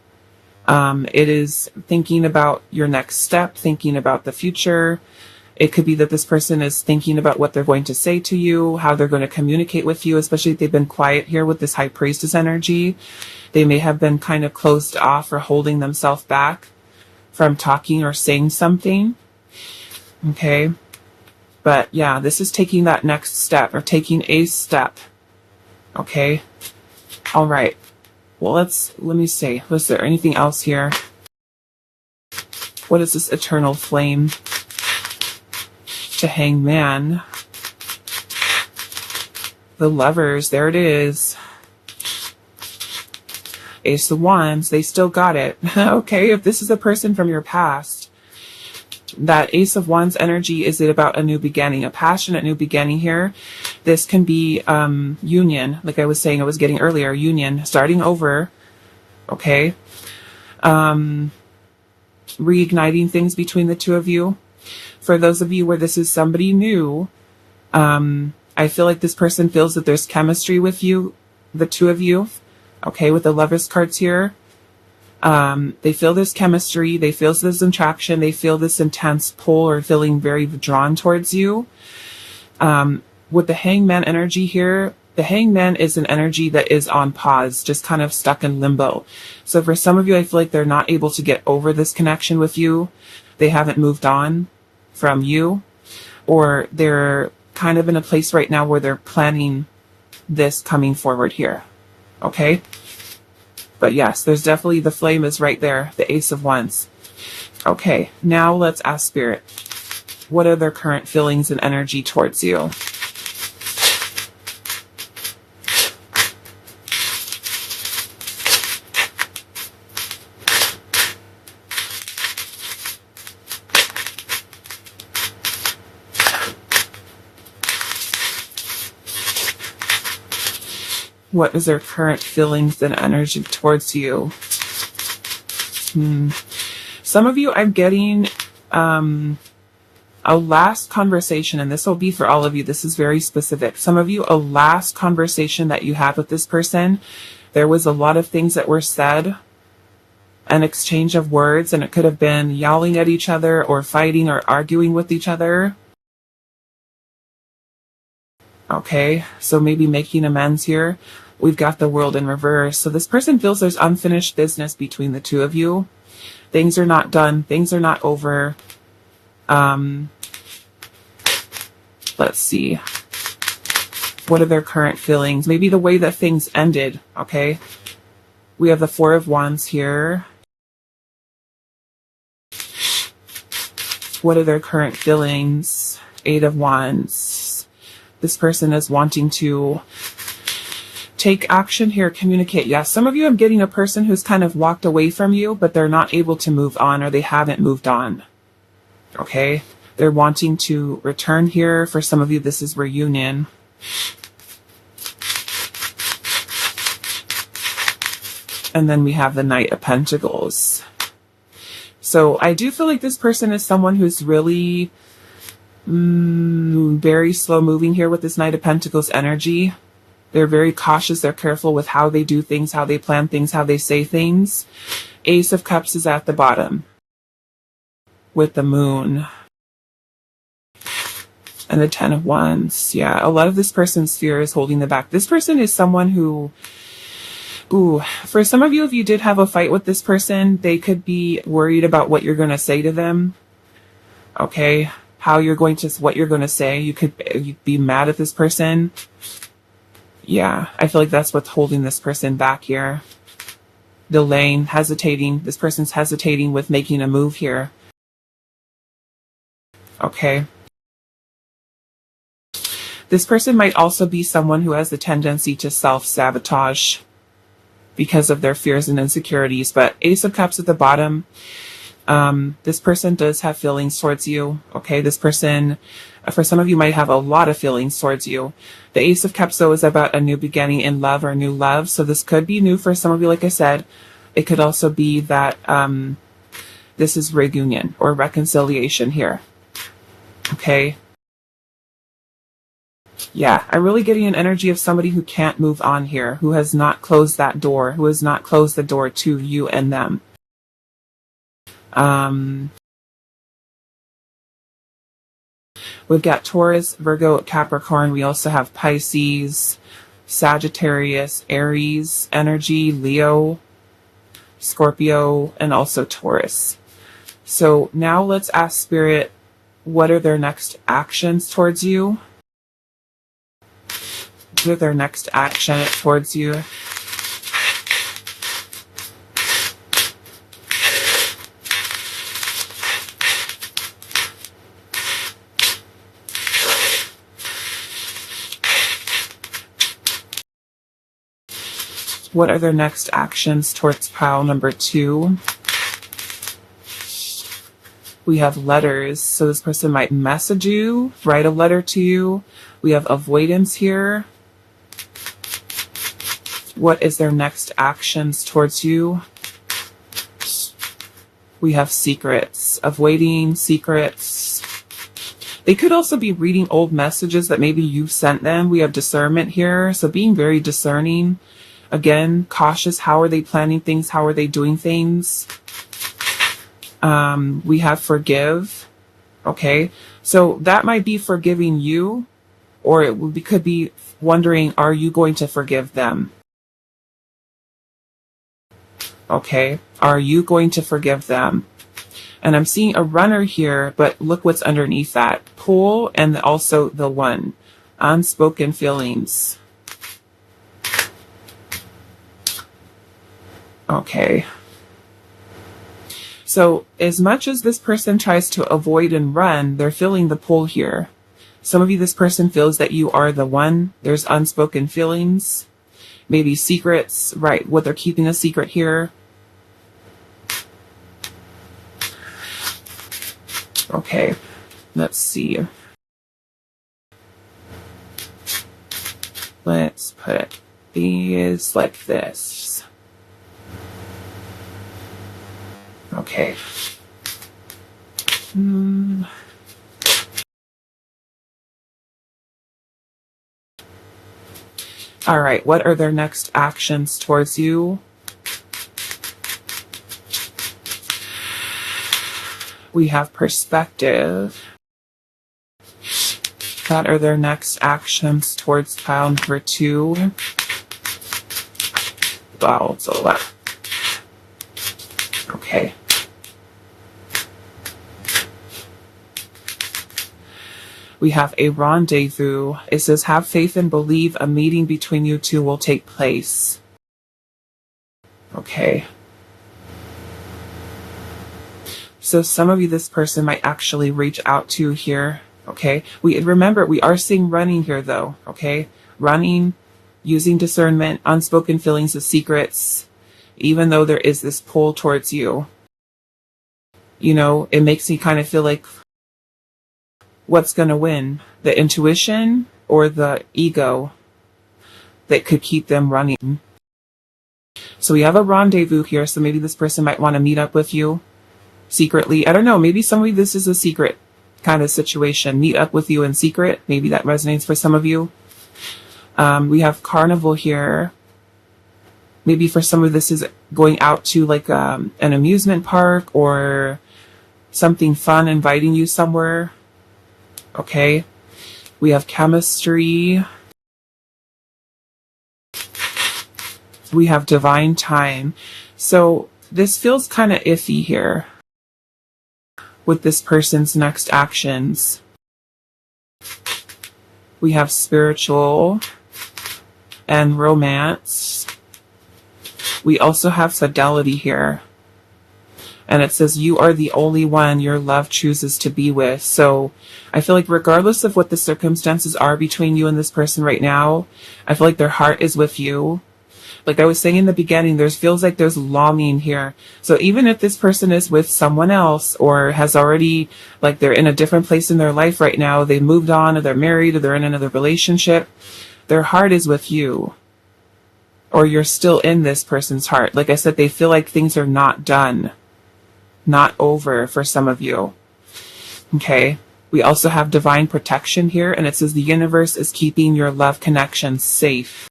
It is thinking about your next step, thinking about the future. It could be that this person is thinking about what they're going to say to you, how they're going to communicate with you, especially if they've been quiet here with this High Priestess energy. They may have been kind of closed off or holding themselves back from talking or saying something. Okay. But yeah, this is taking that next step or taking a step. Okay. All right. Well, let me see. Was there anything else here? What is this eternal flame? The Hangman. The Lovers. There it is. Ace of Wands. They still got it. Okay, if this is a person from your past, that Ace of Wands energy, is it about a new beginning, a passionate new beginning here? This can be union, like I was saying, I was getting earlier, union, starting over, okay? Reigniting things between the two of you. For those of you where this is somebody new, I feel like this person feels that there's chemistry with you, the two of you, okay, with the Lovers cards here. They feel this chemistry, they feel this attraction, they feel this intense pull or feeling very drawn towards you. With the Hangman energy here, the Hangman is an energy that is on pause, just kind of stuck in limbo. So for some of you, I feel like they're not able to get over this connection with you. They haven't moved on from you, or they're kind of in a place right now where they're planning this coming forward here. Okay? But yes, there's definitely, the flame is right there, the Ace of Wands. Okay, now let's ask Spirit. What are their current feelings and energy towards you? What is their current feelings and energy towards you? Some of you, I'm getting a last conversation, and this will be for all of you. This is very specific. Some of you, a last conversation that you had with this person. There was a lot of things that were said, an exchange of words, and it could have been yelling at each other or fighting or arguing with each other. Okay, so maybe making amends here. We've got the World in reverse. So this person feels there's unfinished business between the two of you. Things are not done. Things are not over. Let's see. What are their current feelings? Maybe the way that things ended, okay? We have the Four of Wands here. What are their current feelings? Eight of Wands. This person is wanting to take action here, communicate. Yes, some of you, I'm getting a person who's kind of walked away from you, but they're not able to move on, or they haven't moved on. Okay? They're wanting to return here. For some of you, this is reunion. And then we have the Knight of Pentacles. So I do feel like this person is someone who's really very slow moving here with this Knight of Pentacles energy. They're very cautious. They're careful with how they do things, how they plan things, how they say things. Ace of Cups is at the bottom with the Moon. And the Ten of Wands. Yeah, a lot of this person's fear is holding them back. This person is someone who, for some of you, if you did have a fight with this person, they could be worried about what you're going to say to them. Okay, what you're going to say. You'd be mad at this person. Yeah, I feel like that's what's holding this person back here. Delaying, hesitating. This person's hesitating with making a move here. Okay. This person might also be someone who has a tendency to self-sabotage because of their fears and insecurities. But Ace of Cups at the bottom, this person does have feelings towards you. Okay, this person, for some of you, might have a lot of feelings towards you. The Ace of Cups, though, is about a new beginning in love or new love. So this could be new for some of you, like I said. It could also be that this is reunion or reconciliation here. Okay. Yeah, I'm really getting an energy of somebody who can't move on here, who has not closed that door, who has not closed the door to you and them. We've got Taurus, Virgo, Capricorn. We also have Pisces, Sagittarius, Aries energy, Leo, Scorpio, and also Taurus. So now let's ask Spirit, what are their next actions towards you? What are their next action towards you? What are their next actions towards pile number 2? We have letters. So this person might message you, write a letter to you. We have avoidance here. What is their next actions towards you? We have secrets, avoiding secrets. They could also be reading old messages that maybe you've sent them. We have discernment here. So being very discerning. Again, cautious. How are they planning things? How are they doing things? We have forgive. Okay. So that might be forgiving you, or it could be wondering, are you going to forgive them? Okay. Are you going to forgive them? And I'm seeing a runner here, but look what's underneath that. Pool and also the one. Unspoken feelings. Okay. So as much as this person tries to avoid and run, they're feeling the pull here. Some of you, this person feels that you are the one. There's unspoken feelings, maybe secrets, right? What they're keeping a secret here. Okay, let's see. Let's put these like this. Okay. All right, what are their next actions towards you? We have perspective. What are their next actions towards pile number 2? Wow, it's a lot. Okay. We have a rendezvous. It says, have faith and believe a meeting between you two will take place. Okay. So some of you, this person might actually reach out to here. Okay. Remember, we are seeing running here though. Okay. Running, using discernment, unspoken feelings of secrets, even though there is this pull towards you. You know, it makes me kind of feel like, what's going to win? The intuition or the ego that could keep them running? So we have a rendezvous here. So maybe this person might want to meet up with you secretly. I don't know. Maybe some of you, this is a secret kind of situation. Meet up with you in secret. Maybe that resonates for some of you. We have carnival here. Maybe for some of this is going out to like an amusement park or something fun, inviting you somewhere. Okay. We have chemistry. We have divine time. So this feels kind of iffy here with this person's next actions. We have spiritual and romance. We also have fidelity here. And it says you are the only one your love chooses to be with. So I feel like regardless of what the circumstances are between you and this person right now, I feel like their heart is with you. Like I was saying in the beginning, feels like there's longing here. So even if this person is with someone else or has already, like they're in a different place in their life right now, they moved on or they're married or they're in another relationship, their heart is with you. Or you're still in this person's heart. Like I said, they feel like things are not done. Not over for some of you. Okay. We also have divine protection here, and it says the universe is keeping your love connection safe.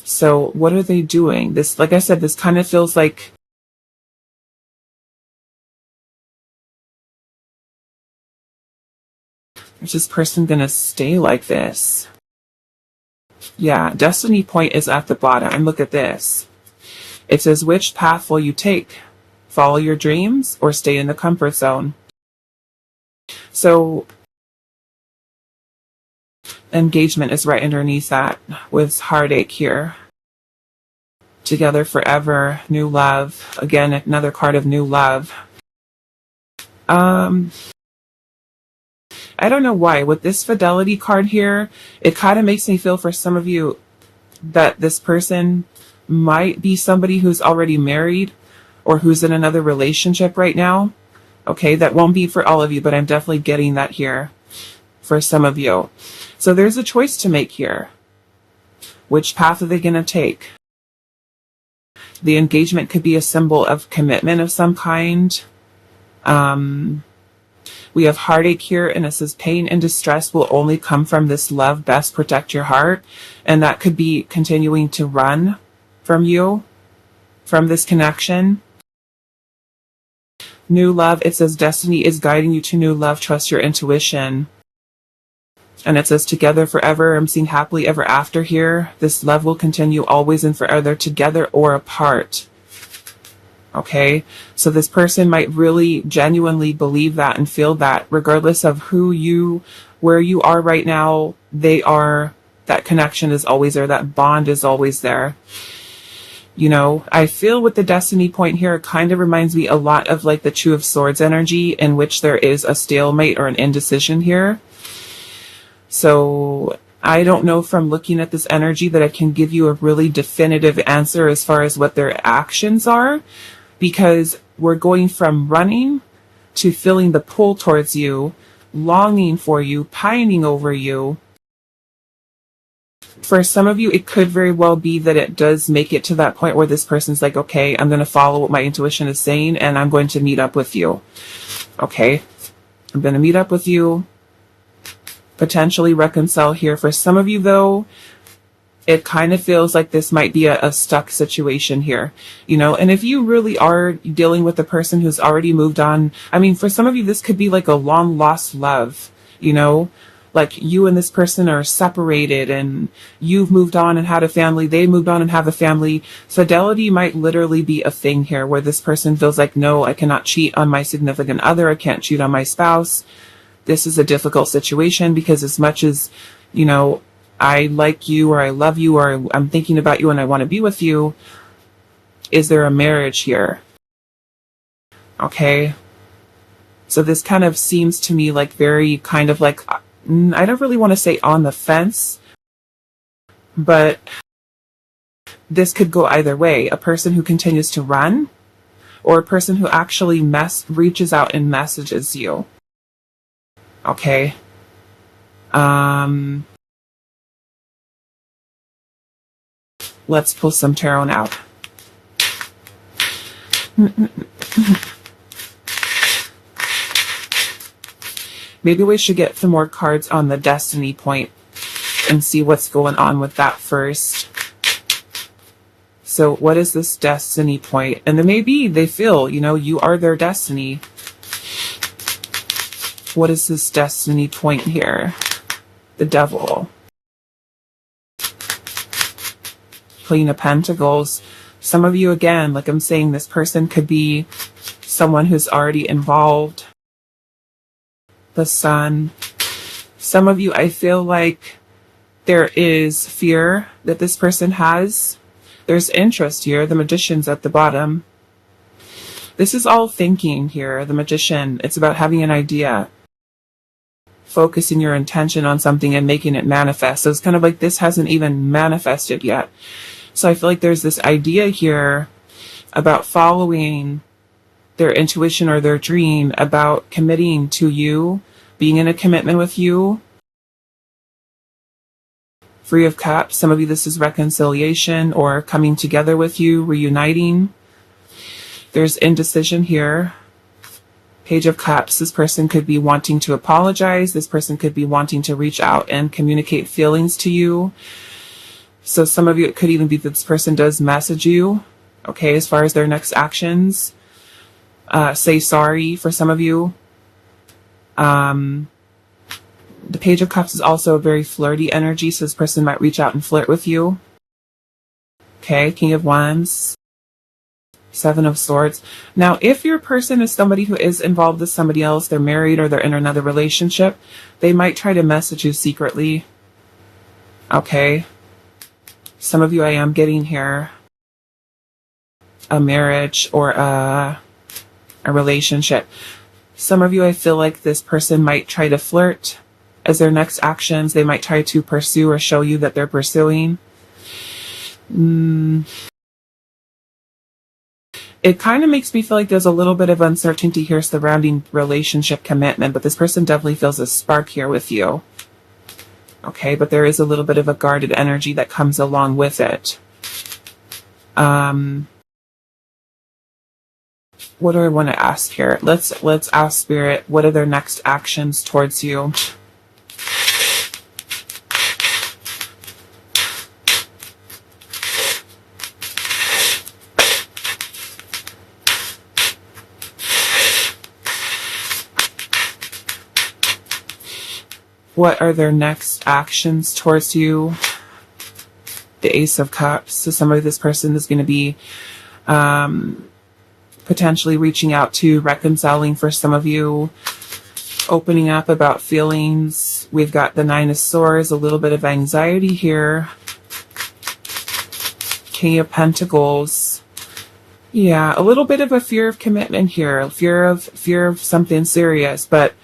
So what are they doing? This, like I said, this kind of feels like is this person gonna stay like this? Yeah, destiny point is at the bottom. And look at this. It says, which path will you take? Follow your dreams or stay in the comfort zone? So engagement is right underneath that with heartache here. Together forever, new love. Again, another card of new love. I don't know why. With this fidelity card here, it kind of makes me feel for some of you that this person might be somebody who's already married or who's in another relationship right now. Okay, that won't be for all of you, but I'm definitely getting that here for some of you. So there's a choice to make here. Which path are they going to take? The engagement could be a symbol of commitment of some kind. We have heartache here, and it says pain and distress will only come from this love. Best protect your heart. And that could be continuing to run from you, from this connection. New love, it says destiny is guiding you to new love. Trust your intuition. And it says together forever. I'm seeing happily ever after here. This love will continue always and forever, together or apart. Okay, so this person might really genuinely believe that and feel that regardless of where you are right now, that connection is always there. That bond is always there. You know, I feel with the destiny point here, it kind of reminds me a lot of like the Two of Swords energy, in which there is a stalemate or an indecision here. So I don't know from looking at this energy that I can give you a really definitive answer as far as what their actions are, because we're going from running to feeling the pull towards you, longing for you, pining over you. For some of you, it could very well be that it does make it to that point where this person's like, okay, I'm going to follow what my intuition is saying, and I'm going to meet up with you. Okay, I'm going to meet up with you, potentially reconcile here. For some of you, though, it kind of feels like this might be a stuck situation here, you know, and if you really are dealing with a person who's already moved on, I mean, for some of you, this could be like a long lost love, you know, like you and this person are separated and you've moved on and had a family, they moved on and have a family. Fidelity might literally be a thing here where this person feels like, no, I cannot cheat on my significant other. I can't cheat on my spouse. This is a difficult situation because as much as, you know, I like you or I love you or I'm thinking about you and I want to be with you, is there a marriage here? Okay. So this kind of seems to me like very kind of like, I don't really want to say on the fence, but this could go either way. A person who continues to run or a person who actually reaches out and messages you. Okay. Let's pull some tarot out. Maybe we should get some more cards on the destiny point and see what's going on with that first. So what is this destiny point? And then maybe they feel, you know, you are their destiny. What is this destiny point here? The Devil. Queen of Pentacles. Some of you, again, like I'm saying, this person could be someone who's already involved. The Sun. Some of you, I feel like there is fear that this person has. There's interest here. The Magician's at the bottom. This is all thinking here. The Magician, it's about having an idea, focusing your intention on something and making it manifest. So it's kind of like this hasn't even manifested yet. So I feel like there's this idea here about following their intuition or their dream, about committing to you, being in a commitment with you. Three of Cups, some of you this is reconciliation or coming together with you, reuniting. There's indecision here. Page of Cups, this person could be wanting to apologize. This person could be wanting to reach out and communicate feelings to you. So some of you, it could even be that this person does message you, okay, as far as their next actions. Say sorry for some of you. The Page of Cups is also a very flirty energy, so this person might reach out and flirt with you. Okay, King of Wands. Seven of Swords. Now, if your person is somebody who is involved with somebody else, they're married or they're in another relationship, they might try to message you secretly. Okay. Some of you I am getting here a marriage or a relationship. Some of you I feel like this person might try to flirt as their next actions. They might try to pursue or show you that they're pursuing. It kind of makes me feel like there's a little bit of uncertainty here surrounding relationship commitment, but this person definitely feels a spark here with you. Okay, but there is a little bit of a guarded energy that comes along with it. What do I want to ask here? Let's ask Spirit, what are their next actions towards you? What are their next actions towards you? The Ace of Cups. So somebody, this person is going to be potentially reaching out to, reconciling for some of you, opening up about feelings. We've got the Nine of Swords, a little bit of anxiety here. King of Pentacles. Yeah, a little bit of a fear of commitment here, fear of something serious, but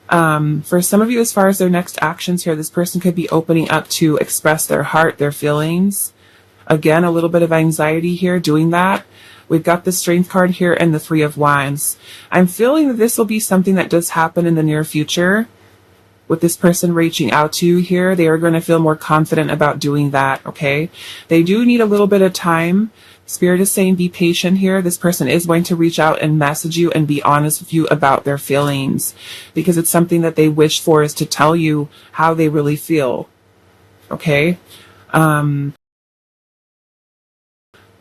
for some of you, as far as their next actions here, this person could be opening up to express their heart, their feelings. Again, a little bit of anxiety here doing that. We've got the Strength card here and the Three of Wands. I'm feeling that this will be something that does happen in the near future. With this person reaching out to you here, they are going to feel more confident about doing that, okay? They do need a little bit of time. Spirit is saying be patient here. This person is going to reach out and message you and be honest with you about their feelings, because it's something that they wish for, is to tell you how they really feel. Okay? What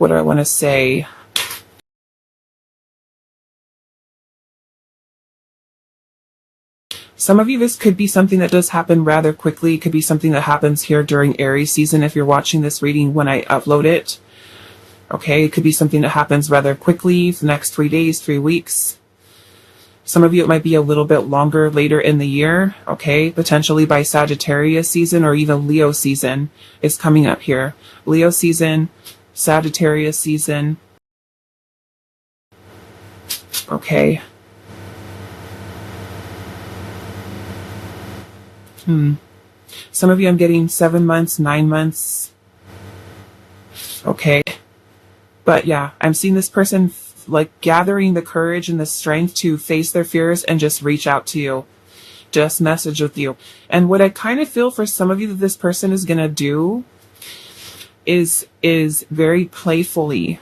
do I want to say? Some of you, this could be something that does happen rather quickly. It could be something that happens here during Aries season if you're watching this reading when I upload it. Okay, it could be something that happens rather quickly, the next 3 days, 3 weeks. Some of you, it might be a little bit longer later in the year, okay? Potentially by Sagittarius season or even Leo season is coming up here. Leo season, Sagittarius season. Okay. Some of you, I'm getting 7 months, 9 months. Okay. But yeah, I'm seeing this person like gathering the courage and the strength to face their fears and just reach out to you, just message with you. And what I kind of feel for some of you that this person is going to do is very playfully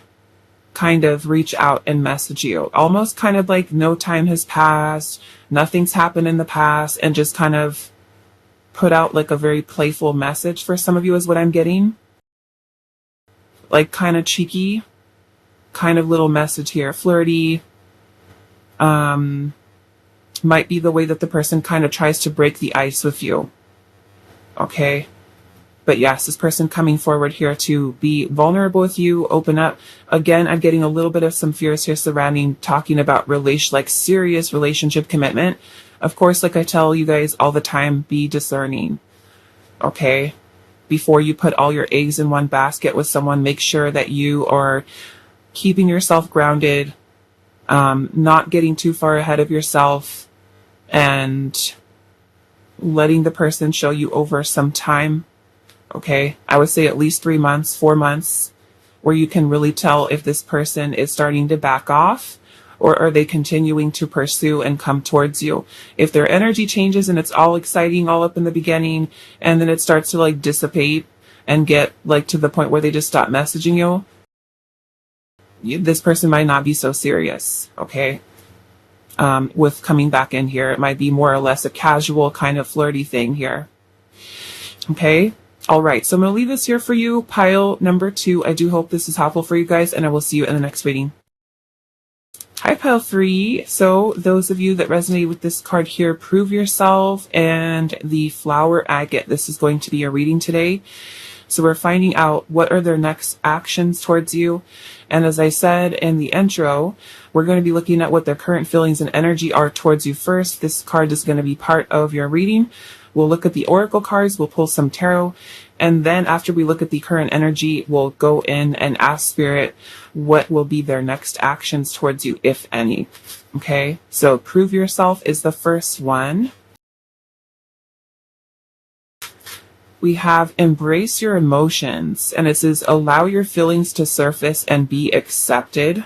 kind of reach out and message you. Almost kind of like no time has passed, nothing's happened in the past, and just kind of put out like a very playful message for some of you is what I'm getting. Like kind of cheeky. Kind of little message here, flirty. Might be the way that the person kind of tries to break the ice with you. Okay. But yes, this person coming forward here to be vulnerable with you, open up. Again, I'm getting a little bit of some fears here surrounding talking about serious relationship commitment. Of course, like I tell you guys all the time, be discerning. Okay. Before you put all your eggs in one basket with someone, make sure that you are keeping yourself grounded, not getting too far ahead of yourself and letting the person show you over some time. Okay, I would say at least 3 months, 4 months, where you can really tell if this person is starting to back off or are they continuing to pursue and come towards you. If their energy changes and it's all exciting all up in the beginning and then it starts to like dissipate and get like to the point where they just stop messaging you, this person might not be so serious, okay? With coming back in here, it might be more or less a casual kind of flirty thing here. Okay? All right, so I'm going to leave this here for you, pile number 2. I do hope this is helpful for you guys, and I will see you in the next reading. Hi, pile 3. So those of you that resonate with this card here, prove yourself, and the flower agate. This is going to be your reading today. So we're finding out what are their next actions towards you. And as I said in the intro, we're going to be looking at what their current feelings and energy are towards you first. This card is going to be part of your reading. We'll look at the oracle cards, we'll pull some tarot, and then after we look at the current energy, we'll go in and ask Spirit what will be their next actions towards you, if any. Okay, so prove yourself is the first one. We have embrace your emotions, and it says allow your feelings to surface and be accepted.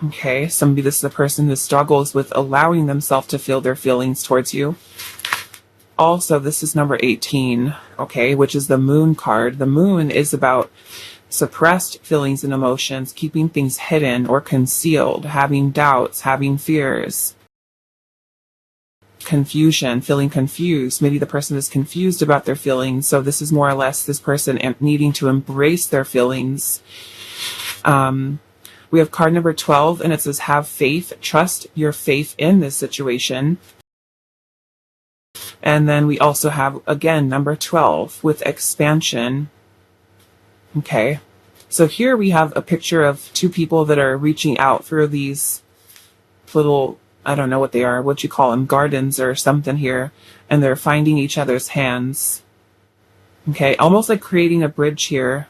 Okay, so maybe this is the person who struggles with allowing themselves to feel their feelings towards you. Also, this is number 18, okay, which is the moon card. The moon is about suppressed feelings and emotions, keeping things hidden or concealed, having doubts, having fears, confusion, feeling confused. Maybe the person is confused about their feelings, so this is more or less this person needing to embrace their feelings. We have card number 12, and it says, have faith, trust your faith in this situation. And then we also have, again, number 12 with expansion. Okay. So here we have a picture of 2 people that are reaching out through these little, I don't know what they are, what you call them, gardens or something here. And they're finding each other's hands. Okay. Almost like creating a bridge here.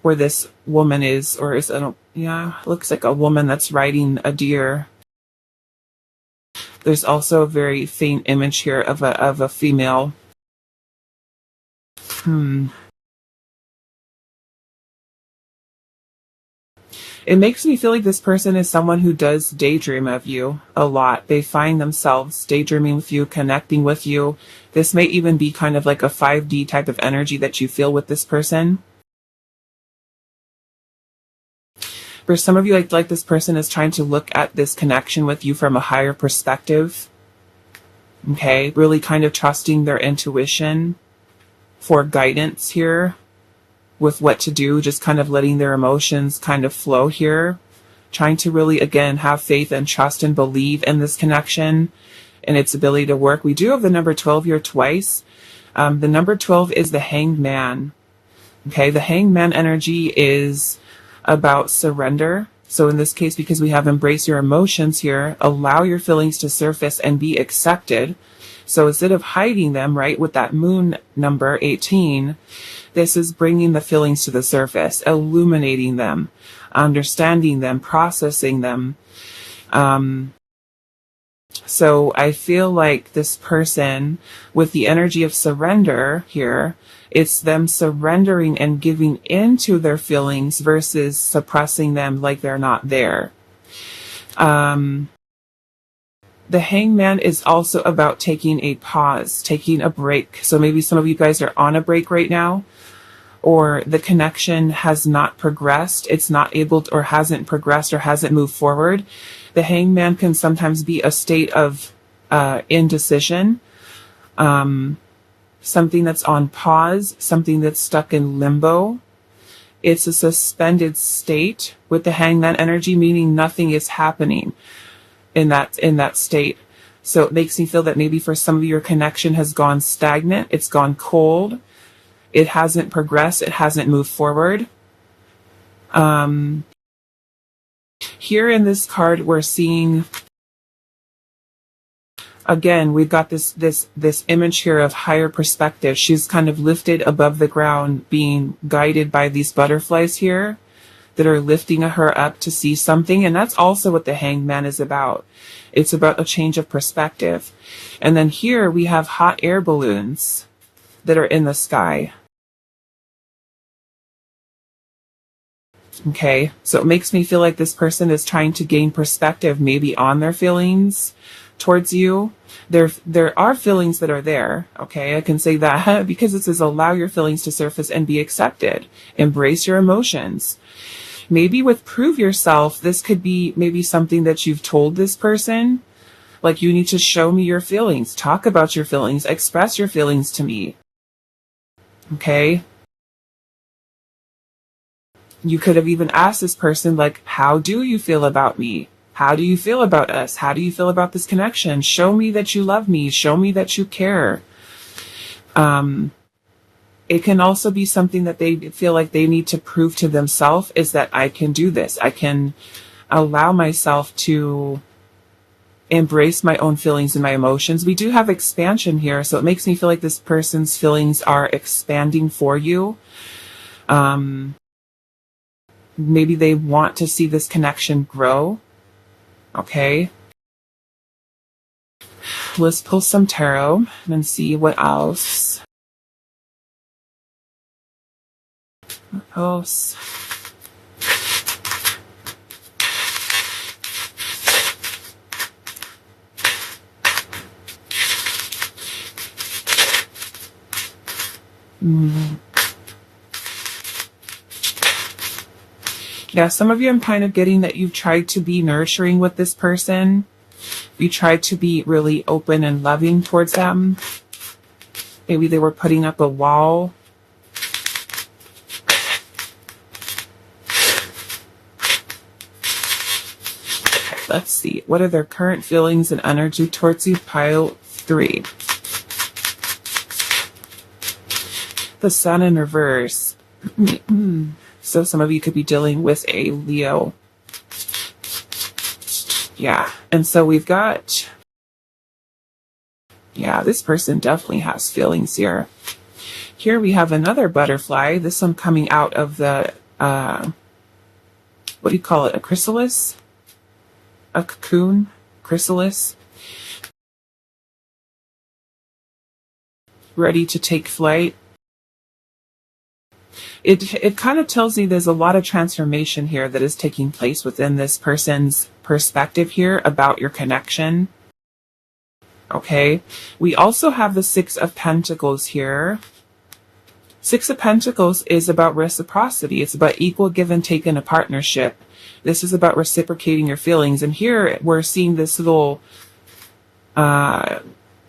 Where this woman is, or is, looks like a woman that's riding a deer. There's also a very faint image here of a female. It makes me feel like this person is someone who does daydream of you a lot. They find themselves daydreaming with you, connecting with you. This may even be kind of like a 5D type of energy that you feel with this person. For some of you, like this person is trying to look at this connection with you from a higher perspective. Okay, really kind of trusting their intuition for guidance here with what to do, just kind of letting their emotions kind of flow here. Trying to really, again, have faith and trust and believe in this connection and its ability to work. We do have the number 12 here twice. The number 12 is the Hanged Man. Okay, the Hanged Man energy is about surrender. So in this case, because we have embrace your emotions here, allow your feelings to surface and be accepted. So instead of hiding them, right, with that moon number 18, this is bringing the feelings to the surface, illuminating them, understanding them, processing them. So I feel like this person with the energy of surrender here, it's them surrendering and giving into their feelings versus suppressing them like they're not there. The Hangman is also about taking a pause, taking a break. So maybe some of you guys are on a break right now, or the connection has not progressed. It's not able to, or hasn't progressed or hasn't moved forward. The Hangman can sometimes be a state of indecision. Something that's on pause, something that's stuck in limbo. It's a suspended state with the Hangman energy, meaning nothing is happening in that state. So it makes me feel that maybe for some of you, your connection has gone stagnant, it's gone cold, it hasn't progressed, it hasn't moved forward. Here in this card, we're seeing, again, we've got this image here of higher perspective. She's kind of lifted above the ground, being guided by these butterflies here. that are lifting her up to see something. And that's also what the Hangman is about. It's about a change of perspective. And then here we have hot air balloons that are in the sky. Okay, so it makes me feel like this person is trying to gain perspective maybe on their feelings towards you. There are feelings that are there, okay? I can say that because it says allow your feelings to surface and be accepted. Embrace your emotions. Maybe with prove yourself, this could be maybe something that you've told this person. Like, you need to show me your feelings. Talk about your feelings. Express your feelings to me. Okay? You could have even asked this person, like, how do you feel about me? How do you feel about us? How do you feel about this connection? Show me that you love me. Show me that you care. It can also be something that they feel like they need to prove to themselves, is that I can do this. I can allow myself to embrace my own feelings and my emotions. We do have expansion here, so it makes me feel like this person's feelings are expanding for you. Maybe they want to see this connection grow. Okay. Let's pull some tarot and see what else. What else? Yeah, some of you, I'm kind of getting that you've tried to be nurturing with this person. You tried to be really open and loving towards them. Maybe they were putting up a wall. Let's see. What are their current feelings and energy towards you? Pile 3. The Sun in reverse. So some of you could be dealing with a Leo. Yeah. And so we've got, yeah, this person definitely has feelings here. Here we have another butterfly. This one coming out of the, what do you call it? A chrysalis? A cocoon? Chrysalis? Ready to take flight. It kind of tells me there's a lot of transformation here that is taking place within this person's perspective here about your connection. Okay. We also have the 6 of Pentacles here. 6 of Pentacles is about reciprocity. It's about equal give and take in a partnership. This is about reciprocating your feelings. And here we're seeing this little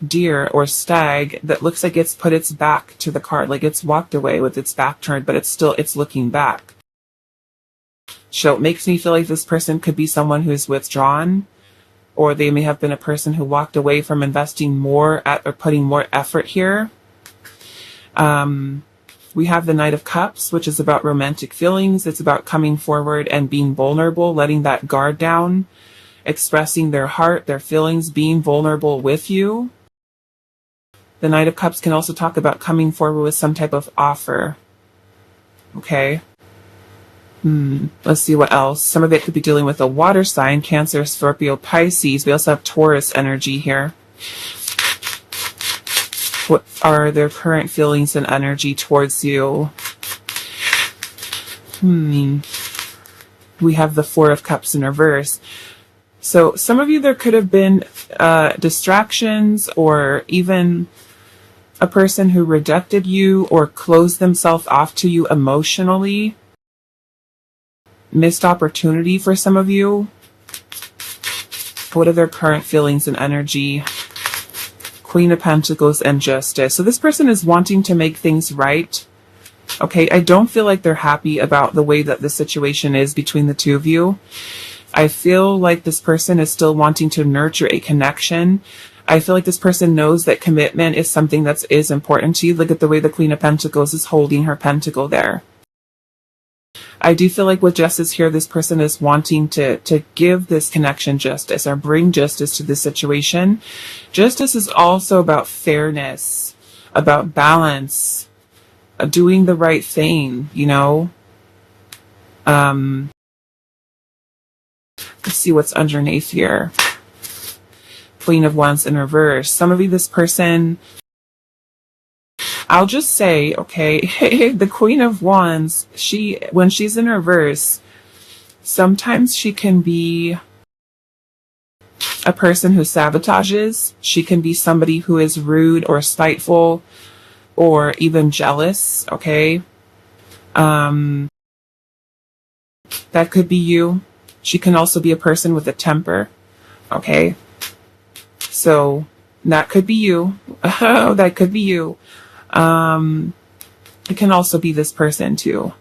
deer or stag that looks like it's put its back to the card, like it's walked away with its back turned, but it's looking back. So it makes me feel like this person could be someone who's withdrawn, or they may have been a person who walked away from investing more or putting more effort here. We have the Knight of Cups, which is about romantic feelings. It's about coming forward and being vulnerable, letting that guard down, expressing their heart, their feelings, being vulnerable with you. The Knight of Cups can also talk about coming forward with some type of offer. Okay. Let's see what else. Some of it could be dealing with a water sign, Cancer, Scorpio, Pisces. We also have Taurus energy here. What are their current feelings and energy towards you? We have the 4 of Cups in reverse. So some of you, there could have been distractions, or even a person who rejected you or closed themselves off to you emotionally. Missed opportunity for some of you. What are their current feelings and energy? Queen of Pentacles and Justice. So this person is wanting to make things right. Okay, I don't feel like they're happy about the way that the situation is between the two of you. I feel like this person is still wanting to nurture a connection. I feel like this person knows that commitment is something that is important to you. Look at the way the Queen of Pentacles is holding her pentacle there. I do feel like with justice here, this person is wanting to give this connection justice, or bring justice to this situation. Justice is also about fairness, about balance, doing the right thing, you know. Let's see what's underneath here. Queen of Wands in reverse. Some of you, this person, I'll just say, okay, the Queen of Wands, when she's in reverse, sometimes she can be a person who sabotages. She can be somebody who is rude or spiteful or even jealous, okay? That could be you. She can also be a person with a temper, okay? So that could be you. Oh, that could be you. It can also be this person too.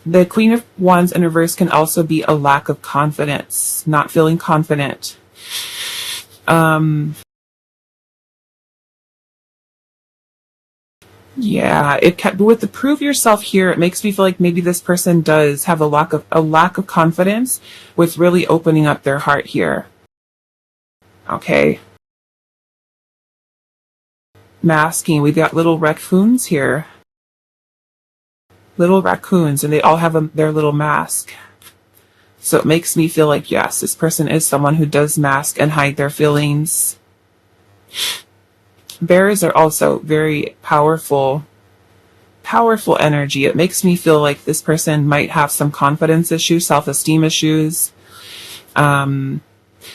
The Queen of Wands in reverse can also be a lack of confidence, not feeling confident. Yeah, with the prove yourself here, it makes me feel like maybe this person does have a lack of confidence with really opening up their heart here. Okay. Masking, we've got little raccoons here. Little raccoons, and they all have their little mask. So it makes me feel like, yes, this person is someone who does mask and hide their feelings. Bears are also very powerful energy. It makes me feel like this person might have some confidence issues, self-esteem issues.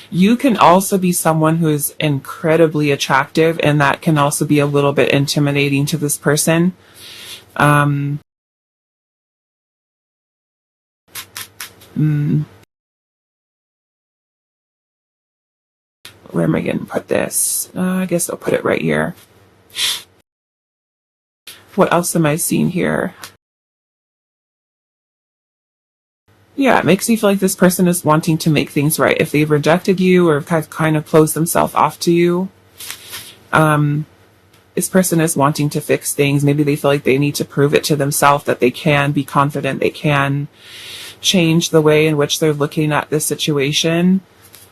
You can also be someone who is incredibly attractive, and that can also be a little bit intimidating to this person. Where am I going to put this? I guess I'll put it right here. What else am I seeing here? Yeah, it makes me feel like this person is wanting to make things right. If they've rejected you or kind of closed themselves off to you, this person is wanting to fix things. Maybe they feel like they need to prove it to themselves that they can be confident, they can change the way in which they're looking at this situation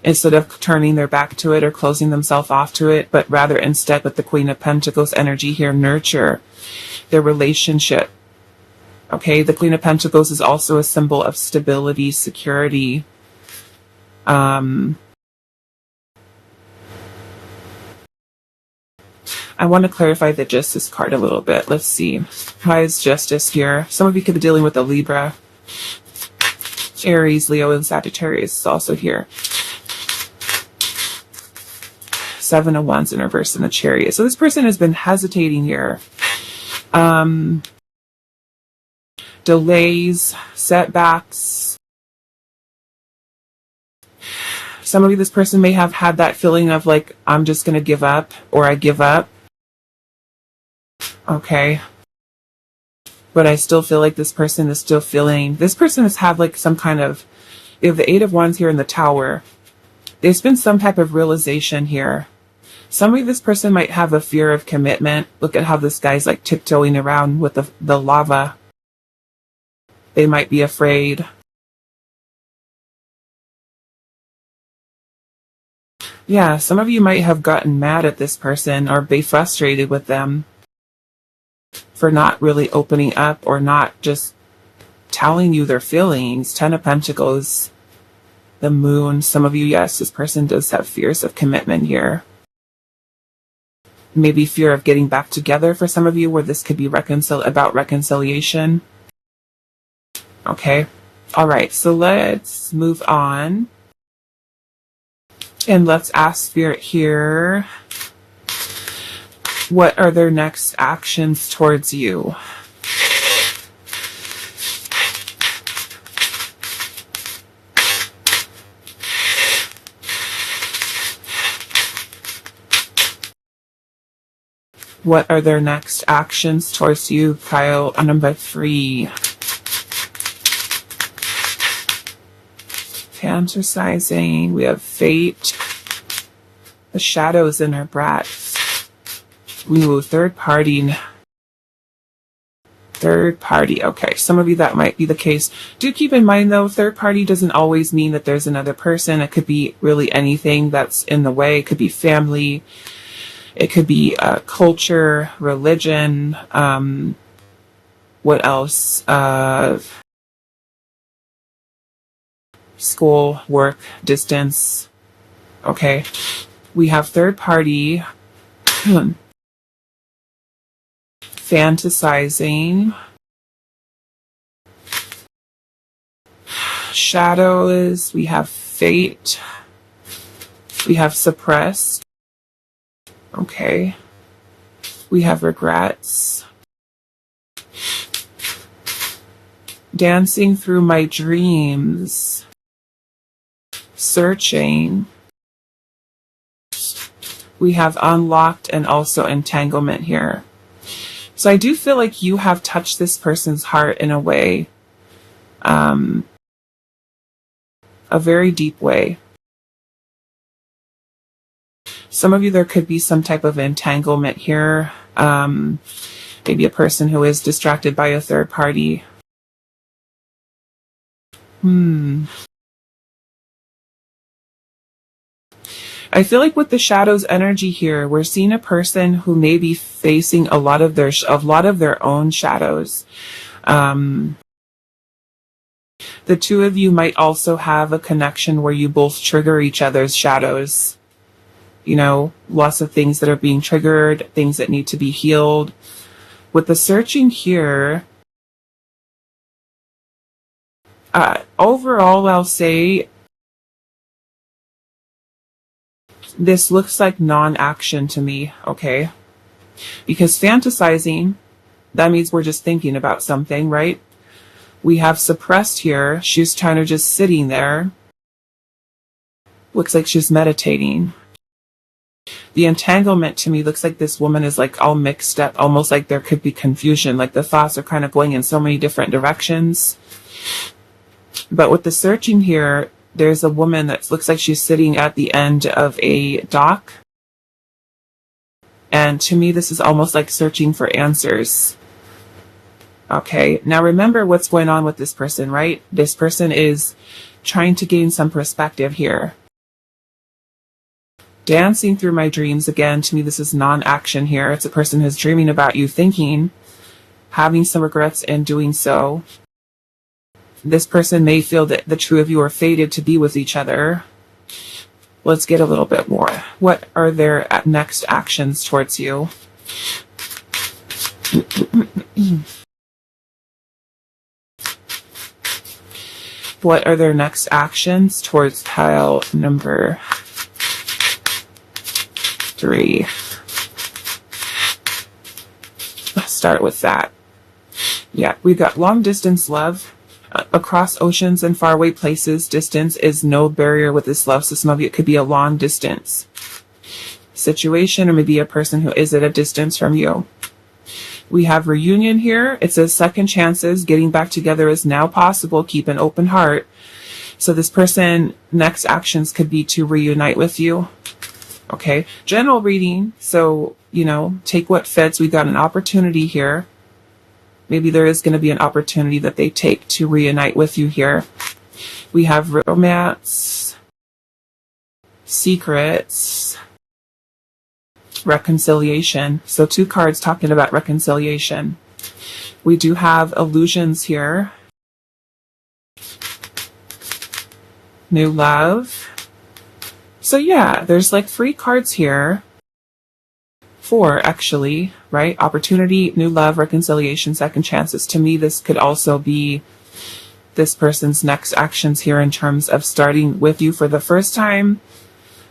instead of turning their back to it or closing themselves off to it, but rather instead with the Queen of Pentacles energy here, nurture their relationship. Okay, the Queen of Pentacles is also a symbol of stability, security. I want to clarify the Justice card a little bit. Let's see. Why is Justice here? Some of you could be dealing with a Libra. Aries, Leo, and Sagittarius is also here. Seven of Wands in reverse in the Chariot. So this person has been hesitating here. Delays, setbacks. Some of you, this person may have had that feeling of like, I'm just going to give up, or I give up. Okay. But I still feel like this person has had like some kind of, you have the Eight of Wands here in the Tower. There's been some type of realization here. Some of this person might have a fear of commitment. Look at how this guy's like tiptoeing around with the lava. They might be afraid. Yeah, some of you might have gotten mad at this person or be frustrated with them for not really opening up or not just telling you their feelings. Ten of Pentacles, the Moon. Some of you, yes, this person does have fears of commitment here. Maybe fear of getting back together for some of you, where this could be about reconciliation. Okay. All right. So let's move on. And let's ask Spirit here, what are their next actions towards you? What are their next actions towards you, Kyle? Number 3. Fantasizing. We have Fate. The Shadows in her breath. Ooh, third party. Third party. Okay, some of you that might be the case. Do keep in mind though, third party doesn't always mean that there's another person. It could be really anything that's in the way. It could be family. It could be culture, religion. What else? school, work, distance. Okay. We have third party, fantasizing, shadows, we have fate, we have suppressed, okay, we have regrets, dancing through my dreams, searching, we have unlocked, and also entanglement here. So I do feel like you have touched this person's heart in a way, a very deep way. Some of you, there could be some type of entanglement here. Maybe a person who is distracted by a third party. I feel like with the shadows energy here, we're seeing a person who may be facing a lot of their own shadows. The two of you might also have a connection where you both trigger each other's shadows. You know, lots of things that are being triggered, things that need to be healed. With the searching here, overall, I'll say this looks like non-action to me, okay? Because fantasizing, that means we're just thinking about something, right? We have suppressed here. She's kind of just sitting there. Looks like she's meditating. The entanglement to me looks like this woman is like all mixed up, almost like there could be confusion, like the thoughts are kind of going in so many different directions. But with the searching here, there's a woman that looks like she's sitting at the end of a dock. And to me, this is almost like searching for answers. Okay, now remember what's going on with this person, right? This person is trying to gain some perspective here. Dancing through my dreams, again, to me, this is non-action here. It's a person who's dreaming about you, thinking, having some regrets in doing so. This person may feel that the two of you are fated to be with each other. Let's get a little bit more. What are their next actions towards you? What are their next actions towards pile number 3? Let's start with that. Yeah, we've got long distance love. Across oceans and faraway places, distance is no barrier with this love. So some of you, it could be a long distance situation, or maybe a person who is at a distance from you. We have reunion here. It says second chances, getting back together is now possible. Keep an open heart. So this person, next actions could be to reunite with you. Okay. General reading. So, you know, take what fits. We've got an opportunity here. Maybe there is going to be an opportunity that they take to reunite with you here. We have romance, secrets, reconciliation. So 2 cards talking about reconciliation. We do have illusions here. New love. So yeah, there's like 3 cards here. 4 actually, right? Opportunity, new love, reconciliation, second chances. To me, this could also be this person's next actions here in terms of starting with you for the first time,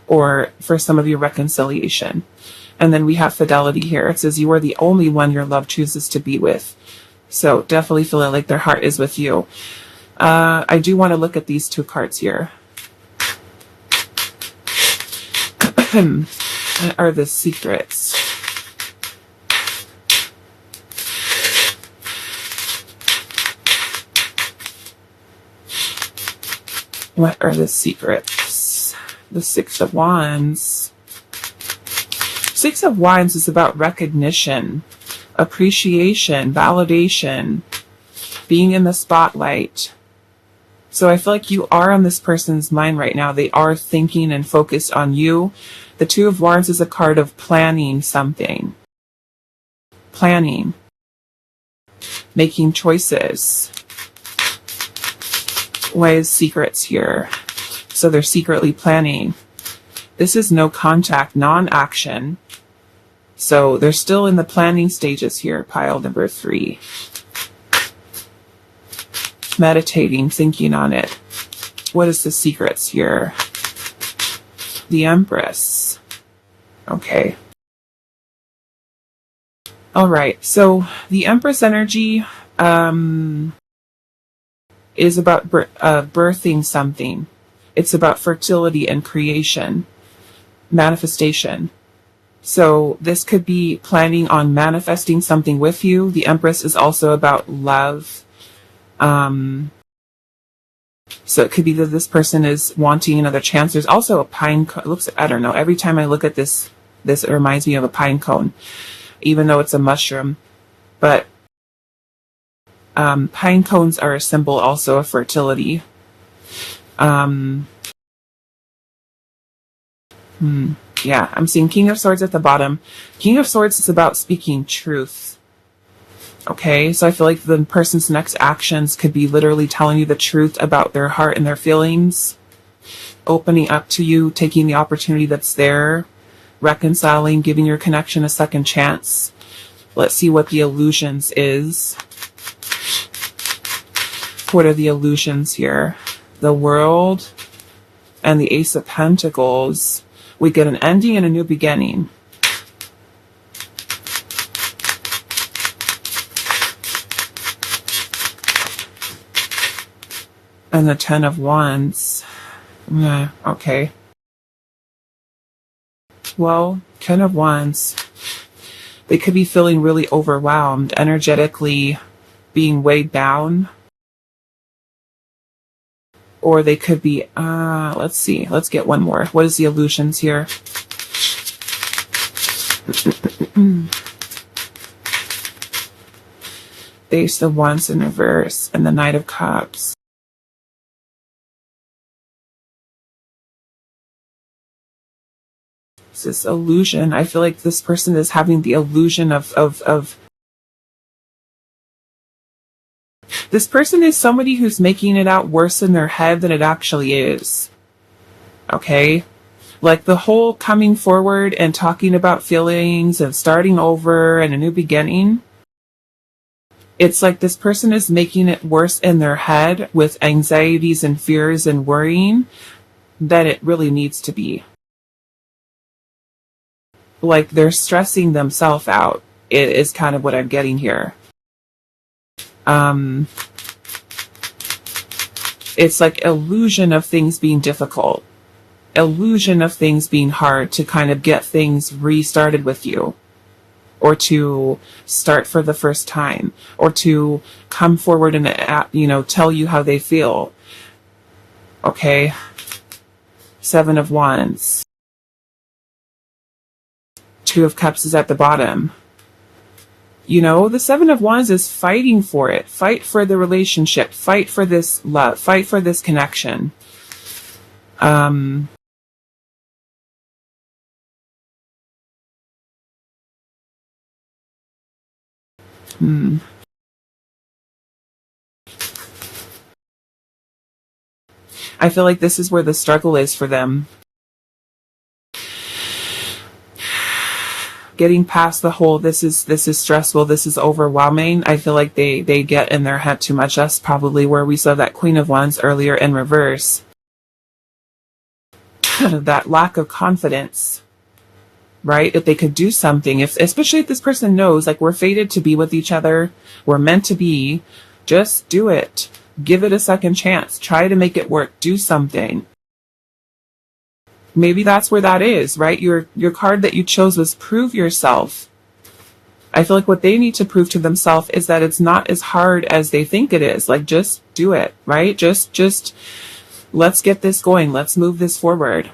or for some of your reconciliation. And then we have fidelity here. It says you are the only one your love chooses to be with. So definitely feel like their heart is with you. I do want to look at these 2 cards here. What are the secrets? What are the secrets? The 6 of Wands. 6 of Wands is about recognition, appreciation, validation, being in the spotlight. So I feel like you are on this person's mind right now. They are thinking and focused on you. The 2 of Wands is a card of planning something. Planning. Making choices. Why is secrets here? So they're secretly planning. This is no contact, non-action. So they're still in the planning stages here, pile number 3. Meditating, thinking on it. What is the secrets here? The Empress. Okay. All right. So the Empress energy is about birthing something. It's about fertility and creation, manifestation. So this could be planning on manifesting something with you. The Empress is also about love. So it could be that this person is wanting another chance. There's also a pine cone. Looks, I don't know. Every time I look at this, it reminds me of a pine cone, even though it's a mushroom. But pine cones are a symbol also of fertility. Yeah, I'm seeing King of Swords at the bottom. King of Swords is about speaking truth. Okay, so I feel like the person's next actions could be literally telling you the truth about their heart and their feelings, opening up to you, taking the opportunity that's there, reconciling, giving your connection a second chance. Let's see what the illusions is. What are the illusions here? The World and the Ace of Pentacles. We get an ending and a new beginning. And the 10 of Wands. Okay. Well, 10 of Wands. They could be feeling really overwhelmed, energetically being weighed down. Or they could be, let's see. Let's get one more. What is the illusions here? The Ace of Wands in reverse and the Knight of Cups. It's this illusion. I feel like this person is having the illusion of this person is somebody who's making it out worse in their head than it actually is. Okay? Like the whole coming forward and talking about feelings and starting over and a new beginning. It's like this person is making it worse in their head with anxieties and fears and worrying than it really needs to be. Like they're stressing themselves out. It is kind of what I'm getting here. It's like illusion of things being difficult, illusion of things being hard to kind of get things restarted with you, or to start for the first time, or to come forward and, tell you how they feel. Okay. 7 of Wands. 2 of Cups is at the bottom. The 7 of Wands is fighting for it. Fight for the relationship. Fight for this love. Fight for this connection. I feel like this is where the struggle is for them. Getting past the whole, this is stressful, this is overwhelming. I feel like they get in their head too much. That's probably where we saw that Queen of Wands earlier in reverse. That lack of confidence, right? If they could do something, especially if this person knows, like, we're fated to be with each other, we're meant to be, just do it. Give it a second chance. Try to make it work. Do something. Maybe that's where that is, right? Your card that you chose was prove yourself. I feel like what they need to prove to themselves is that it's not as hard as they think it is. Like, just do it, right? Just let's get this going. Let's move this forward.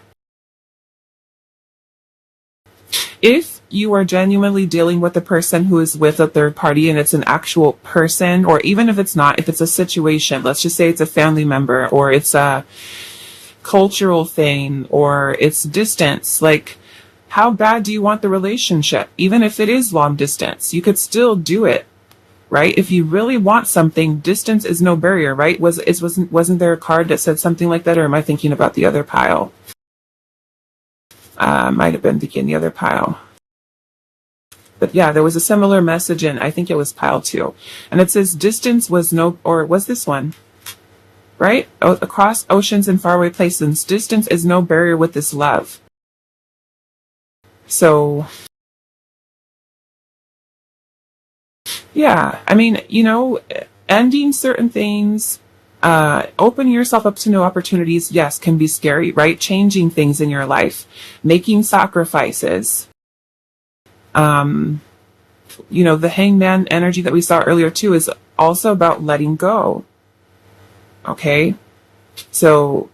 If you are genuinely dealing with a person who is with a third party and it's an actual person, or even if it's not, if it's a situation, let's just say it's a family member, or it's a cultural thing, or it's distance, like, how bad do you want the relationship? Even if it is long distance, you could still do it, right? If you really want something, distance is no barrier, right? Wasn't there a card that said something like that, or am I thinking about the other pile? Might have been thinking the other pile. But yeah, there was a similar message in, I think it was pile 2. And it says distance was no, or was this one? Right? Across oceans and faraway places, distance is no barrier with this love. So, yeah, I mean, you know, ending certain things, opening yourself up to new opportunities, yes, can be scary, right? Changing things in your life, making sacrifices. You know, the hangman energy that we saw earlier too is also about letting go. Okay? So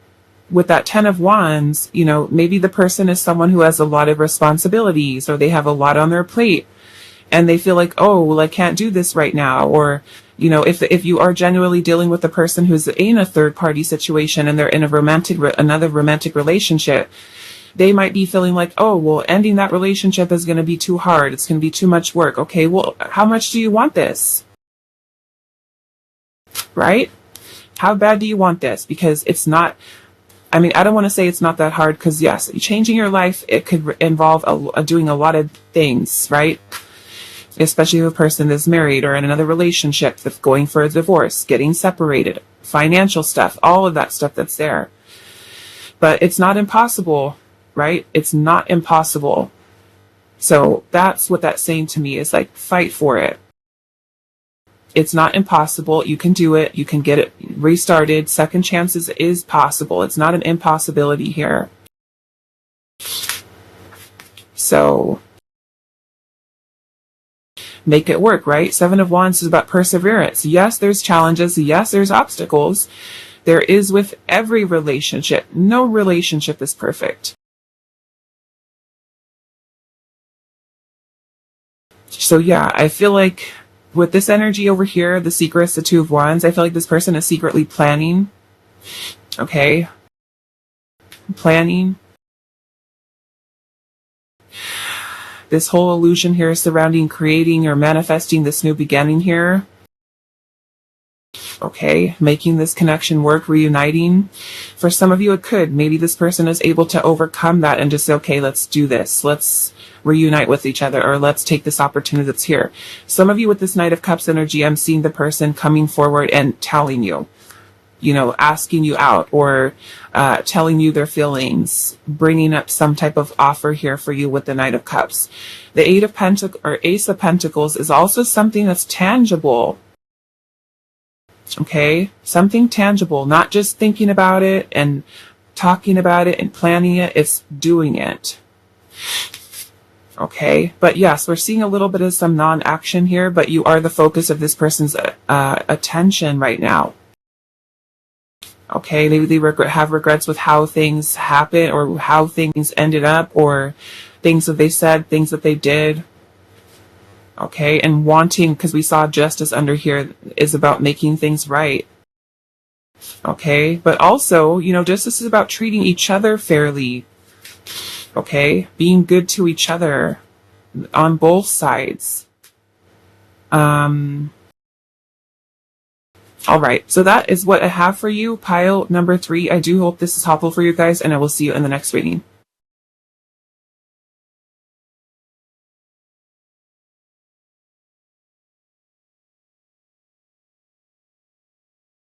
with that 10 of Wands, you know, maybe the person is someone who has a lot of responsibilities, or they have a lot on their plate and they feel like, oh, well, I can't do this right now. Or, you know, if you are genuinely dealing with a person who's in a third party situation and they're in another romantic relationship, they might be feeling like, oh, well, ending that relationship is going to be too hard. It's going to be too much work. Okay, well, how much do you want this? Right? How bad do you want this? Because it's not, I mean, I don't want to say it's not that hard, because yes, changing your life, it could involve doing a lot of things, right? Especially if a person is married or in another relationship, that's going for a divorce, getting separated, financial stuff, all of that stuff that's there. But it's not impossible, right? It's not impossible. So that's what that's saying to me, is like, fight for it. It's not impossible. You can do it. You can get it restarted. Second chances is possible. It's not an impossibility here. So make it work, right? 7 of Wands is about perseverance. Yes, there's challenges. Yes, there's obstacles. There is with every relationship. No relationship is perfect. So yeah, I feel like with this energy over here, the secrets, the 2 of Wands, I feel like this person is secretly planning. Okay? Planning. This whole illusion here surrounding creating or manifesting this new beginning here. Okay, making this connection work, reuniting. For some of you, it could. Maybe this person is able to overcome that and just say, okay, let's do this. Let's reunite with each other, or let's take this opportunity that's here. Some of you with this Knight of Cups energy, I'm seeing the person coming forward and telling you, you know, asking you out, or telling you their feelings, bringing up some type of offer here for you with the Knight of Cups. The Ace of Pentacles is also something that's tangible. Okay, something tangible, not just thinking about it and talking about it and planning it, it's doing it. Okay, but yes, we're seeing a little bit of some non-action here, but you are the focus of this person's attention right now. Okay, maybe they have regrets with how things happen, or how things ended up, or things that they said, things that they did. Okay, and wanting, because we saw justice under here, is about making things right. Okay, but also, you know, justice is about treating each other fairly. Okay, being good to each other on both sides. All right, so that is what I have for you, pile number 3. I do hope this is helpful for you guys, and I will see you in the next reading.